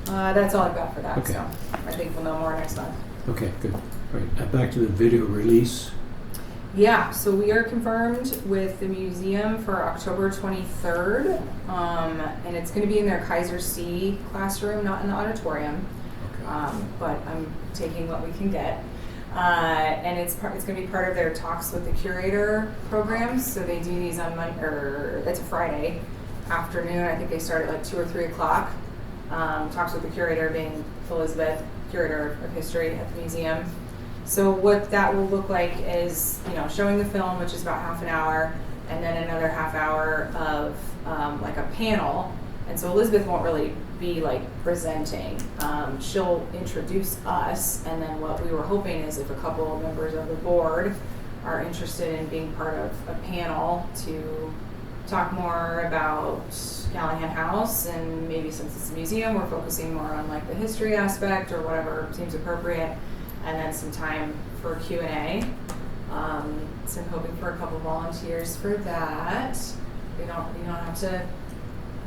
That's all I've got for that, Okay. so I think we'll know more next month. Okay, good. Right, back to the video release. Yeah, so we are confirmed with the museum for October 23rd, and it's going to be in their Kaiser C classroom, not in the auditorium, but I'm taking what we can get. And it's going to be part of their Talks with the Curator programs. So they do these on Monday, or it's a Friday afternoon. I think they start at like 2 or 3 o'clock. Talks with the Curator being Elizabeth, Curator of History at the museum. So what that will look like is, showing the film, which is about half an hour, and then another half hour of like a panel. And so Elizabeth won't really be like presenting. She'll introduce us, and then what we were hoping is if a couple of members of the board are interested in being part of a panel to talk more about Callahan House, and maybe since it's a museum, we're focusing more on like the history aspect or whatever seems appropriate, and then some time for Q&A. So I'm hoping for a couple volunteers for that. You don't have to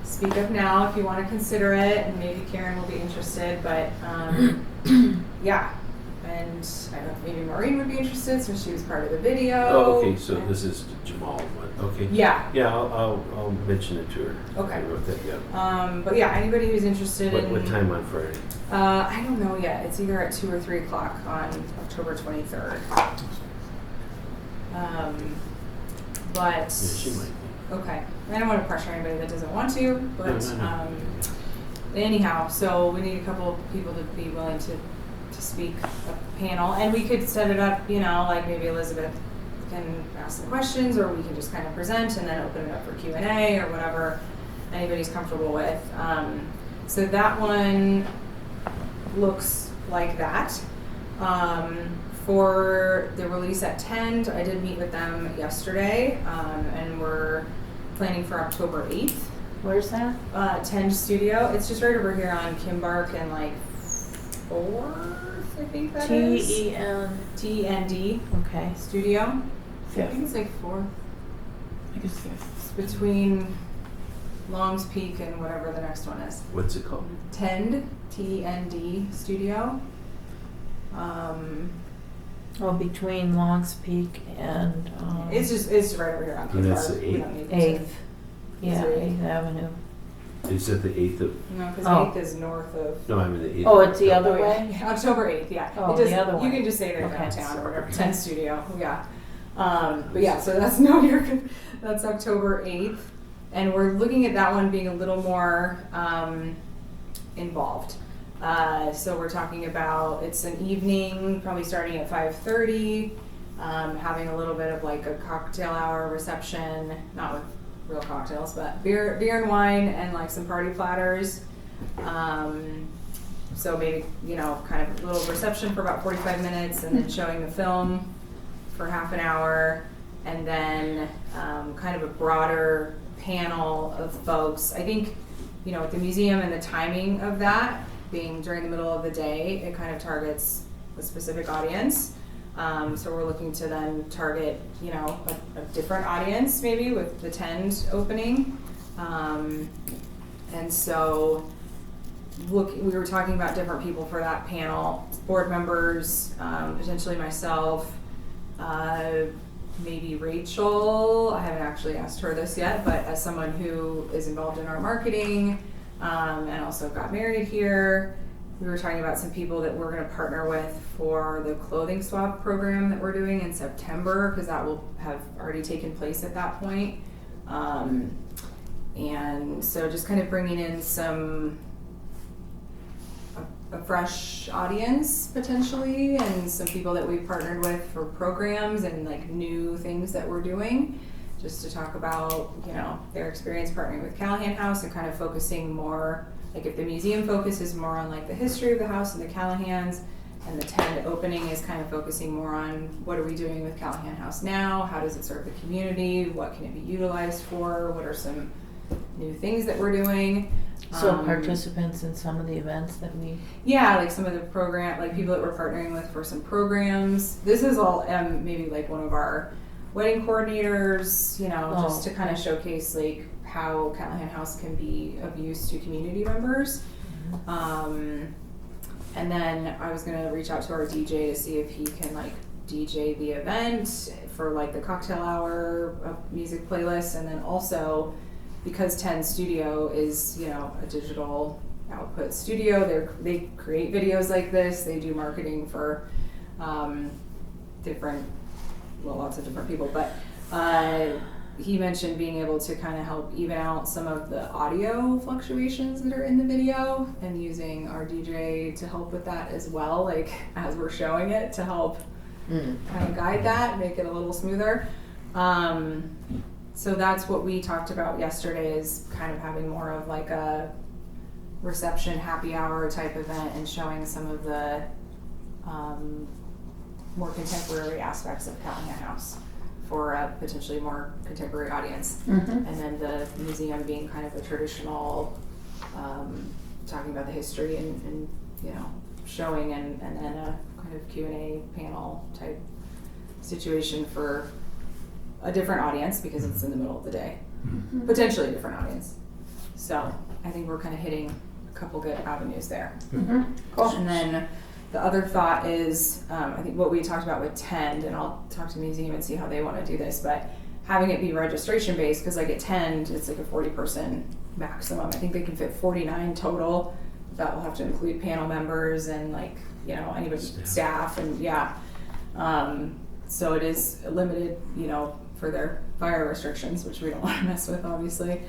speak up now if you want to consider it, and maybe Karen will be interested, but yeah. And I don't know if maybe Maureen would be interested since she was part of the video. Oh, okay, so this is the Jamal one, okay. Yeah. Yeah, I'll mention it to her. Okay. I wrote that down. But yeah, anybody who's interested in... What time on Friday? I don't know yet. It's either at 2 or 3 o'clock on October 23rd. But... Yeah, she might be. Okay. I don't want to pressure anybody that doesn't want to, but No. anyhow, so we need a couple of people to be willing to speak a panel, and we could set it up, like maybe Elizabeth can ask some questions, or we can just kind of present and then open it up for Q&A or whatever anybody's comfortable with. So that one looks like that. For the release at Tend, I did meet with them yesterday, and we're planning for October 8th. Where's that? Tend Studio. It's just right over here on Kimbark and like 4th, I think that is. T-E-N. T-E-N-D Okay. Studio. I Fifth. think it's like 4th. I guess fifth. It's between Long's Peak and whatever the next one is. What's it called? Tend, T-E-N-D Studio. Between Longs Peak and It's just right over here on And that's Kimbark. the We 8th? don't need to- 8th. Yeah, Is it 8th Avenue. Is it the 8th of, No, because Oh. 8th is north of. no, I mean the 8th. Oh, of it's the October. other way? Yeah, October 8th, yeah. Oh, It does, the other you way. can just say they're Okay. downtown or whatever. 10 Studio, yeah. But yeah, so that's you're good. That's October 8th. And we're looking at that one being a little more involved. So we're talking about, it's an evening, probably starting at 5:30, having a little bit of like a cocktail hour reception, not with real cocktails, but beer and wine and like some party platters. So maybe, kind of a little reception for about 45 minutes, and then showing the film for half an hour, and then kind of a broader panel of folks. I think, at the museum and the timing of that being during the middle of the day, it kind of targets a specific audience. So we're looking to then target, a different audience maybe with the Tend opening. And so we were talking about different people for that panel, board members, potentially myself, maybe Rachel. I haven't actually asked her this yet, but as someone who is involved in our marketing, and also got married here, we were talking about some people that we're going to partner with for the clothing swap program that we're doing in September, because that will have already taken place at that point. And so just kind of bringing in a fresh audience potentially, and some people that we've partnered with for programs and like new things that we're doing, just to talk about, you know, their experience partnering with Callahan House and kind of focusing more, like if the museum focuses more on like the history of the house and the Callahans, and the 10 opening is kind of focusing more on what are we doing with Callahan House now, how does it serve the community, what can it be utilized for, what are some new things that we're doing. So participants in some of the events that we... Yeah, like some of the program, like people that we're partnering with for some programs. This is all maybe like one of our wedding coordinators, you know, just to kind of showcase like how Callahan House can be of use to community members. And then I was gonna reach out to our DJ to see if he can like DJ the event for like the cocktail hour music playlist, and then also because 10 Studio is, you know, a digital output studio, they create videos like this, they do marketing for lots of different people, but he mentioned being able to kind of help even out some of the audio fluctuations that are in the video, and using our DJ to help with that as well, like as we're showing it, to help kind of guide that, make it a little smoother. So that's what we talked about yesterday, is kind of having more of like a reception happy hour type event and showing some of the more contemporary aspects of Callahan House for a potentially more contemporary audience. And then the museum being kind of a traditional, talking about the history and you know, showing, and then a kind of Q&A panel type situation for a different audience, because it's in the middle of the day. Potentially a different audience. So I think we're kind of hitting a couple good avenues there. Cool. And then the other thought is, I think what we talked about with Tend, and I'll talk to the museum and see how they want to do this, but having it be registration based, because like at Tend, it's like a 40-person maximum. I think they can fit 49 total. That will have to include panel members and like, you know, anybody, staff, and yeah. So it is limited, you know, for their fire restrictions, which we don't want to mess with, obviously.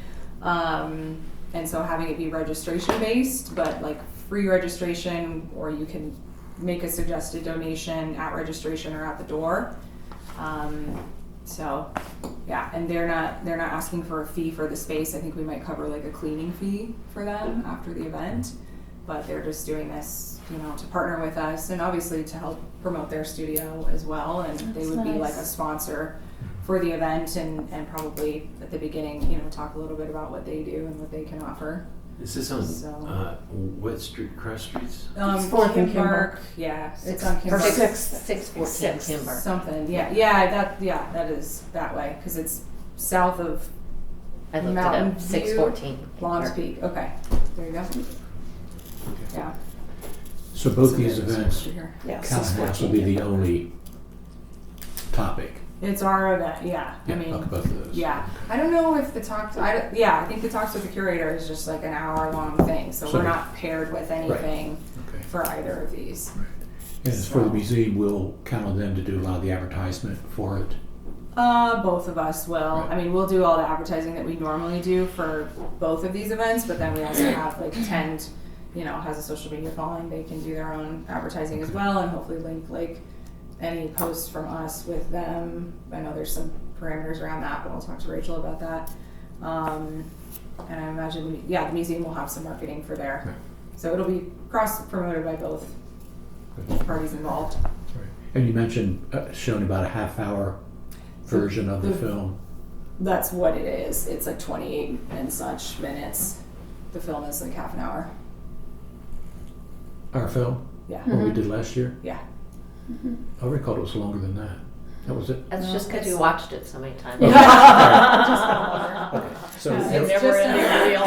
And so having it be registration based, but like free registration, or you can make a suggested donation at registration or at the door. So yeah, and they're not asking for a fee for the space. I think we might cover like a cleaning fee for them after the event, but they're just doing this, you know, to partner with us, and obviously to help promote their studio as well. And they would be like a sponsor for the event, and probably at the beginning, you know, talk a little bit about what they do and what they can offer. Is this on what street? Cross streets? 4th and Kimber. Yeah, it's on Kimber. 614 Kimber. Something. Yeah, that is that way, because it's south of I looked Mountain it up. 614. Long's Peak. Okay, there you go. Yeah. So both these events, Yeah, Callahan House will be the only topic. It's our event, yeah. I mean, both of those. yeah. I don't know if the talks, I think the talks with the curator is just like an hour-long thing, so we're not paired with anything for either of these. Right. And as for the museum, we'll count on them to do a lot of the advertisement for it. Both of us will. Right. I mean, we'll do all the advertising that we normally do for both of these events, but then we also have like Tend, you know, has a social media following. They can do their own advertising as well, and hopefully link like any posts from us with them. I know there's some parameters around that, but I'll talk to Rachel about that. And I imagine, the museum will have some marketing for there. Right. So it'll be cross-promoted by both parties involved. Right. And you mentioned showing about a half-hour version of the film. That's what it is. It's like 28 and such minutes. The film is like half an hour. Our film? Yeah. What we did last year? Yeah. I recall it was longer than that. That was it? That's just because you watched it so many times. Okay. So It's It's just never under- ending reel.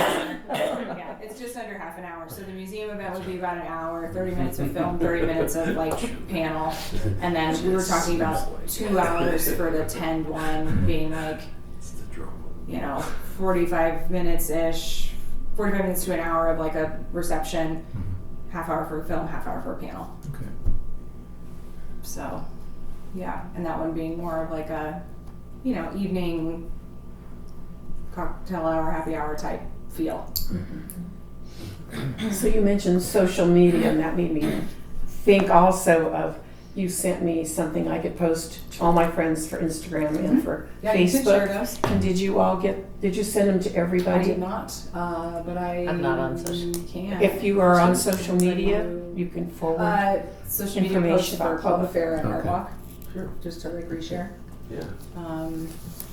Yeah, it's just under half an hour. So the museum event would be about an hour, 30 minutes of film, 30 minutes of like panel. And then we were talking about 2 hours for the Tend one, being like, you know, 45 minutes-ish, 45 minutes to an hour of like a reception. half hour for a film, half hour for a panel. Okay. So, yeah, and that one being more of like a, you know, evening cocktail hour, happy hour type feel. So you mentioned social media, and that made me think also of, you sent me something I could post to all my friends for Instagram and for Yeah, you can share Facebook. those. And did you send them to I everybody? did not, but I'm not on social. Can. If you are on social media, you can forward. Social media information posts for about Club public. Affair and Art Okay. Walk, Sure. just to like reshare. Yeah.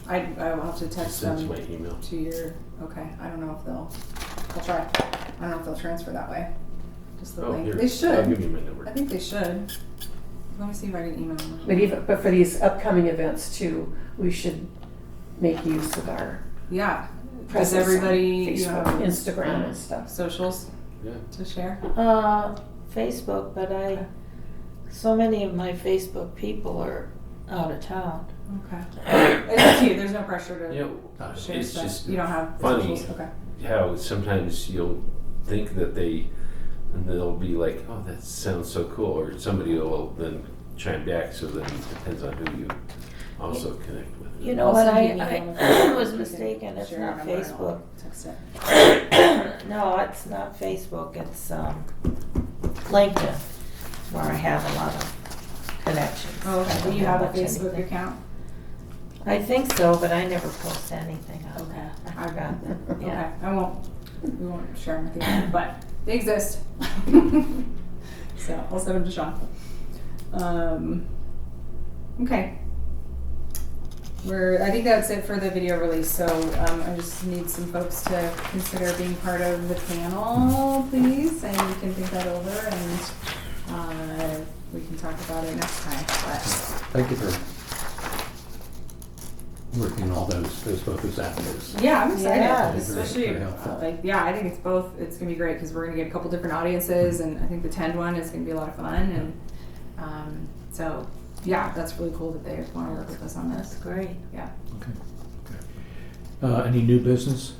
I will have to text Send them my email. to your, okay, I don't know if I'll try. I don't know if they'll transfer that way. Just the Oh, link. here. They I'll should. give you my number. I think they should. Let me see if I can email them. But for these upcoming events too, we should make use of our Yeah. Does presence on everybody, you Facebook, have Instagram and stuff. socials Yeah. to share? Facebook, but so many of my Facebook people are out of town. Okay. It's up to you. There's no pressure to You know, share it's stuff. just You don't have funny socials? Okay. how sometimes you'll think that and they'll be like, oh, that sounds so cool, or somebody will then chime back, so then it depends on who you also connect with. You know I'll what, send you an I email. was You can mistaken, it's share your not number and I'll Facebook. Text it. No, it's not Facebook, it's LinkedIn, where I have a lot of connections. Oh, okay. I Do don't you have a much Facebook anything. account? I think so, but I never post anything on Okay. that. I forgot that, yeah. Okay. We won't share them with you, but they exist. So I'll send them to Sean. Okay. I think that's it for the video release. So I just need some folks to consider being part of the panel, please, and you can think that over, and we can talk about it next time. But Thank you for working on all both those avenues. yeah, I'm excited, Yeah. especially Very helpful. I think it's both. It's gonna be great because we're gonna get a couple different audiences, and I think the 10 one is gonna be a lot of fun, and so yeah, that's really cool that they want to work with us on That's this. great. Yeah. Okay. Any new business?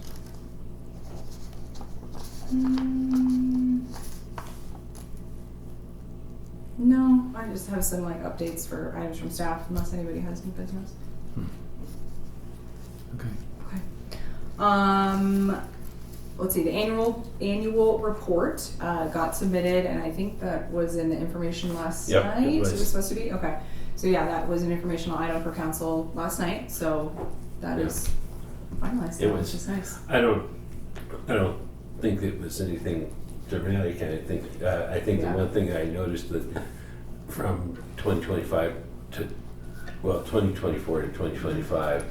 No, I just have some like updates for items from staff, unless anybody has new business. Okay. Okay. Let's see, the annual report got submitted, and I think that was in the information last Yep, night. it was. It was supposed to be? Okay. So yeah, that was an informational item for council last night, so that Yeah. is finalized It now, was. which is nice. I don't think it was anything dramatic. I think the Yeah. one thing I noticed that from 2025 to 2024 to 2025,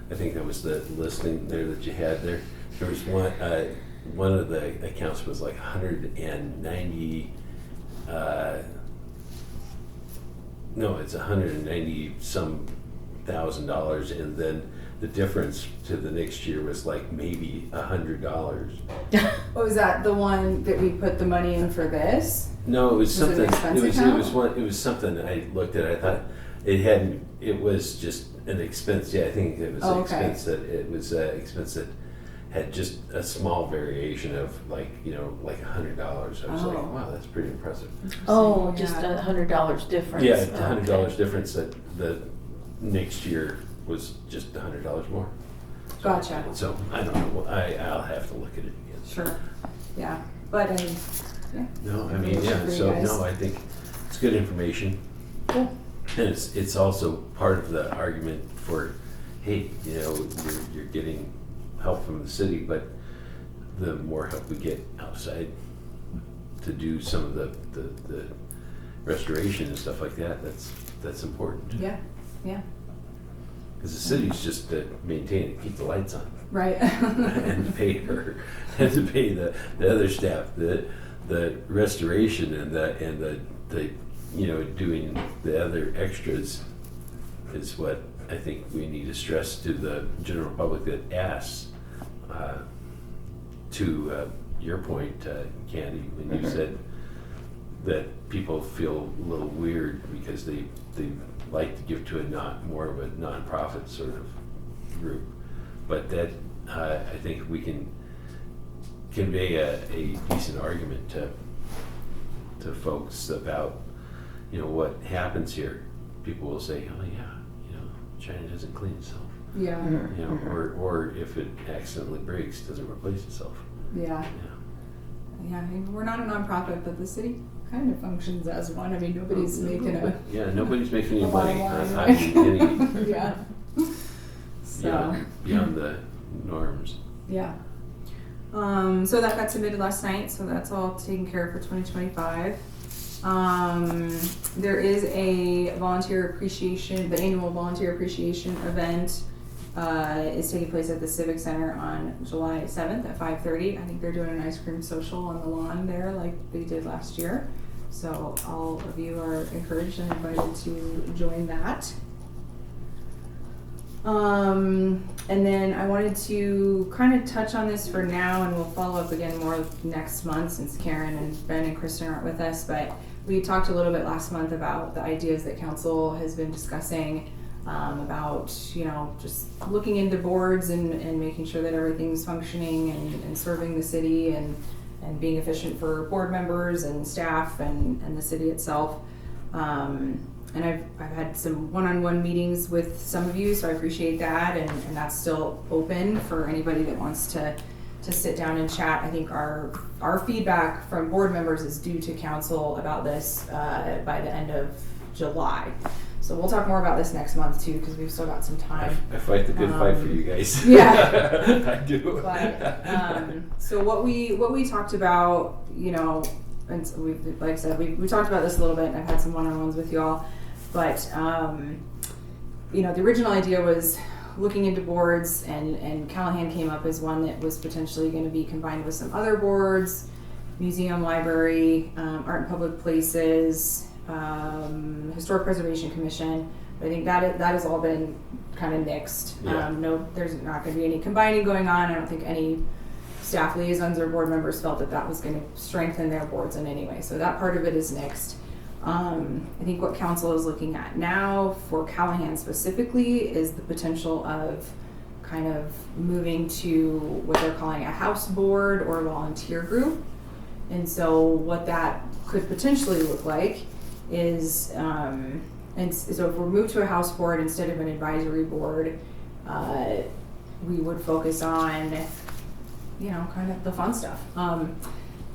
I think that was the listing there that you had there. There was one of the accounts was like 190. No, it's 190 some $1,000, and then the difference to the next year was like maybe $100. Oh, is that the one that we put the money in for this? No, it was Was it an something. expense It was account? It was something I looked at. I thought it hadn't. It was just an expense. Yeah, I think it was Oh, an okay. expense that it was an expense that had just a small variation of like like $100. I was Oh. like, wow, that's pretty impressive. Oh, Yeah. just $100 difference. Yeah, it's $100 Okay. difference that the next year was just $100 more. Gotcha. So I don't know. I'll have to look at it again. Sure. Yeah, but yeah. No, I mean, Information yeah, for you so guys. no, I think it's good information. Cool. And it's also part of the argument for, hey, you're getting help from the city, but the more help we get outside to do some of the restoration and stuff like that, that's important. Yeah. Yeah. Because the city's just to maintain it, keep the lights on. Right. and to pay her, and to pay the other staff, the restoration and the doing the other extras is what I think we need to stress to the general public that asks. To your point, Candy, when you said that people feel a little weird because they like to give to more of a nonprofit sort of group. But that, I think we can convey a decent argument to to folks about, what happens here, people will say, oh yeah, China doesn't clean itself. Yeah. Or if it accidentally breaks, it doesn't replace itself. Yeah. Yeah. I mean, we're not a nonprofit, but the city kind of functions as one. I mean, nobody's making nobody's making any a money bottom on line, any yeah. So. beyond the norms. Yeah. So that got submitted last night, so that's all taken care of for 2025. There is a the annual volunteer appreciation event is taking place at the Civic Center on July 7th at 5:30. I think they're doing an ice cream social on the lawn there like they did last year. So all of you are encouraged and invited to join that. And then I wanted to kind of touch on this for now, and we'll follow up again more next month since Karen and Ben and Kristen aren't with us, but we talked a little bit last month about the ideas that council has been discussing about, just looking into boards and making sure that everything's functioning and serving the city and being efficient for board members and staff and the city itself. And I've had some one-on-one meetings with some of you, so I appreciate that, and that's still open for anybody that wants to sit down and chat. I think our feedback from board members is due to council about this by the end of July. So we'll talk more about this next month too, because we've still got some time. I fight the good fight for you guys. Yeah. I do. But, so what we talked about, and so like I said, we talked about this a little bit, and I've had some one-on-ones with you all. But, the original idea was looking into boards, and Callahan came up as one that was potentially going to be combined with some other boards, museum, library, art and public places, historic preservation commission. But I think that has all been kind of nixed. Yeah. There's not going to be any combining going on. I don't think any staff liaisons or board members felt that was going to strengthen their boards in any way. So that part of it is nixed. I think what council is looking at now for Callahan specifically is the potential of kind of moving to what they're calling a house board or volunteer group. And so what that could potentially look like is, and so if we're moved to a house board instead of an advisory board, we would focus on, kind of the fun stuff.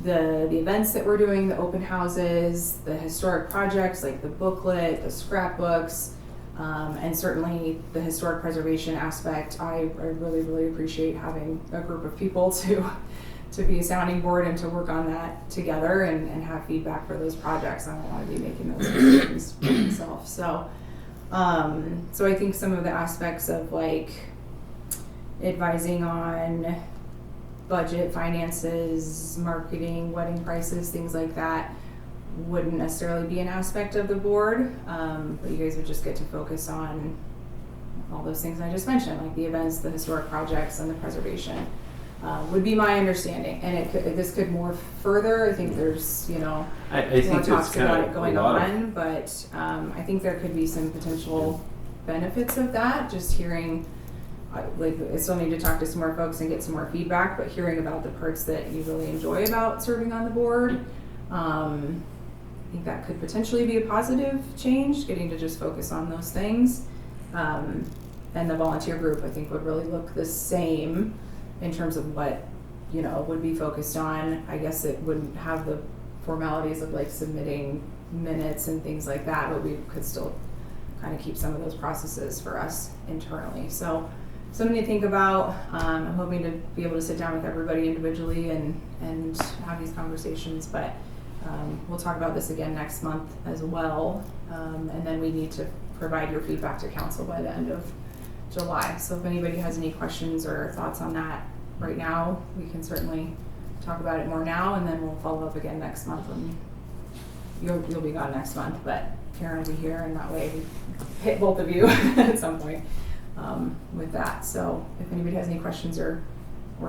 The events that we're doing, the open houses, the historic projects like the booklet, the scrapbooks, and certainly the historic preservation aspect. I really, really appreciate having a group of people to be a sounding board and to work on that together and have feedback for those projects. I don't want to be making those decisions myself. So I think some of the aspects of like advising on budget, finances, marketing, wedding prices, things like that wouldn't necessarily be an aspect of the board, but you guys would just get to focus on all those things I just mentioned, like the events, the historic projects, and the preservation. Would be my understanding, and this could morph further. I think there's I think more it's talks kind about of it going a lot on, but I think there could be some potential benefits of that. Just hearing. I still need to talk to some more folks and get some more feedback, but hearing about the parts that you really enjoy about serving on the board, I think that could potentially be a positive change, getting to just focus on those things. And the volunteer group, I think, would really look the same in terms of what, would be focused on. I guess it wouldn't have the formalities of like submitting minutes and things like that, but we could still kind of keep some of those processes for us internally. So something to think about. I'm hoping to be able to sit down with everybody individually and have these conversations, but we'll talk about this again next month as well. And then we need to provide your feedback to council by the end of July. So if anybody has any questions or thoughts on that right now, we can certainly talk about it more now, and then we'll follow up again next month. And you'll be gone next month, but Karen will be here, and that way we hit both of you at some point. With that. So if anybody has any questions or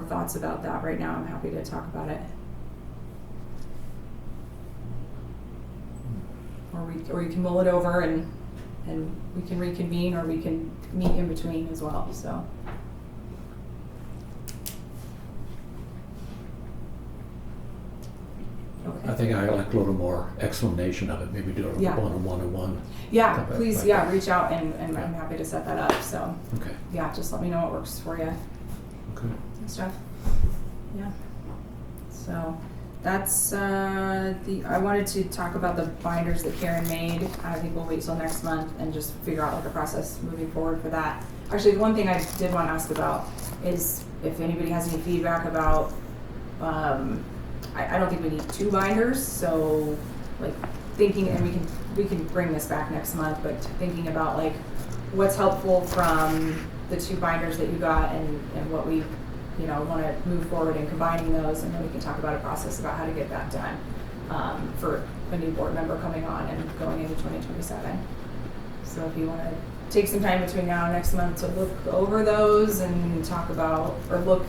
thoughts about that right now, I'm happy to talk about it. Or you can mull it over and we can reconvene, or we can meet in between as well. So okay. I think I like a little more explanation of it, maybe do a Yeah. one-on-one. Yeah, Okay, please, right. yeah, reach out and I'm happy to set that up. So Okay, yeah, just let me know what works for you okay. and stuff. Yeah. So that's I wanted to talk about the binders that Karen made. I think we'll wait till next month and just figure out like a process moving forward for that. Actually, the one thing I did want to ask about is if anybody has any feedback about I don't think we need 2 binders, so like thinking, and we can bring this back next month, but thinking about like what's helpful from the 2 binders that you got and what we want to move forward in combining those, and then we can talk about a process about how to get that done for a new board member coming on and going into 2027. So if you want to take some time between now and next month to look over those and talk about, or look,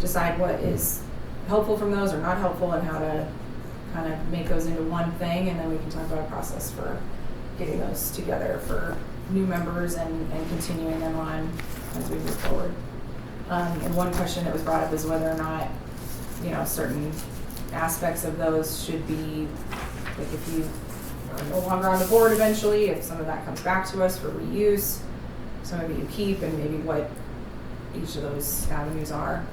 decide what is helpful from those or not helpful and how to kind of make those into one thing, and then we can talk about a process for getting those together for new members and continuing them on as we move forward. And one question that was brought up is whether or not, certain aspects of those should be, like if you are no longer on the board eventually, if some of that comes back to us for reuse, some of it you keep, and maybe what each of those avenues are.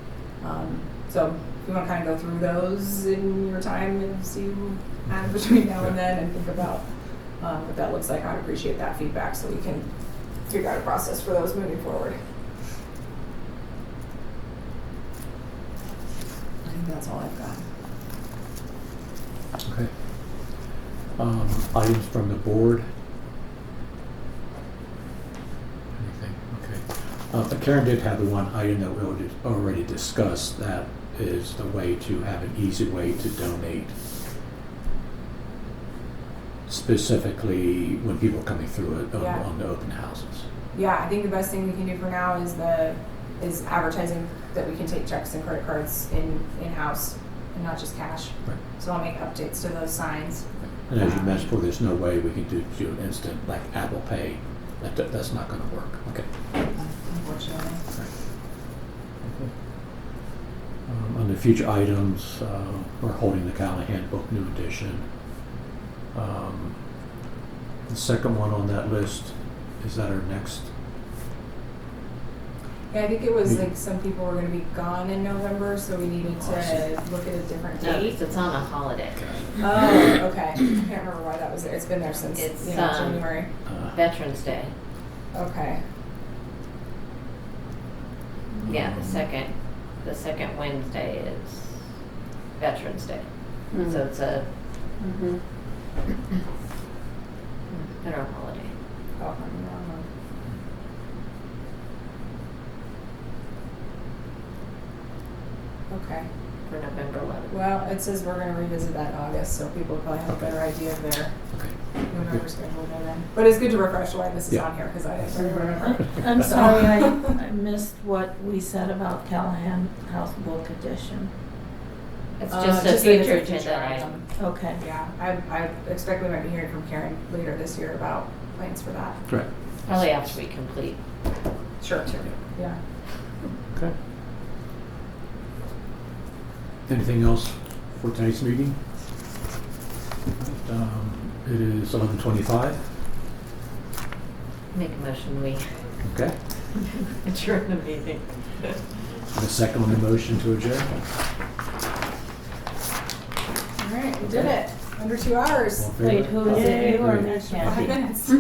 So if you want to kind of go through those in your time as you have between now and then and think about what that looks like, I'd appreciate that feedback so we can figure out a process for those moving forward. I think that's all I've got. Okay. Items from the board? Anything? Okay. Karen did have the one item that we already discussed, that is the way to have an easy way to donate, specifically when people are coming through it on the open houses. Yeah, I think the best thing we can do for now is advertising that we can take checks and credit cards in-house and not just cash. Right. So I'll make updates to those signs. And as you mentioned before, there's no way we can do an instant like Apple Pay. That's not going to work. Okay. Unfortunately. Right. Okay. Under future items, we're holding the Callahan book, new edition. The second one on that list, is that our next? Yeah, I think it was like some people were going to be gone in November, so we needed to look at a different No, date. 'cause it's on a holiday. Oh, okay. I can't remember why that was there. It's been there since It's, January. Veterans Day. Okay. Yeah, the second Wednesday is Veterans Day. So it's a federal holiday. Oh, I'm wrong. Okay. For November 11th. Well, it says we're going to revisit that in August, so people will probably have a better idea of their Okay. November schedule by then. But it's good to refresh why this is Yeah. on here, because I didn't really remember. I'm So- sorry, I missed what we said about Callahan House Book Edition. It's just a that it's future a agenda item. Okay. Yeah, I expect we might be hearing from Karen later this year about plans for that. Right. Probably after we complete. Sure. Yeah. Okay. Anything else for tonight's meeting? It is 11:25. Make a motion, we Okay. adjourn the meeting. And a second on the motion to adjourn. All right, we did it. Under 2 hours. All in favor? Wait, who is it, you or me? 5 minutes.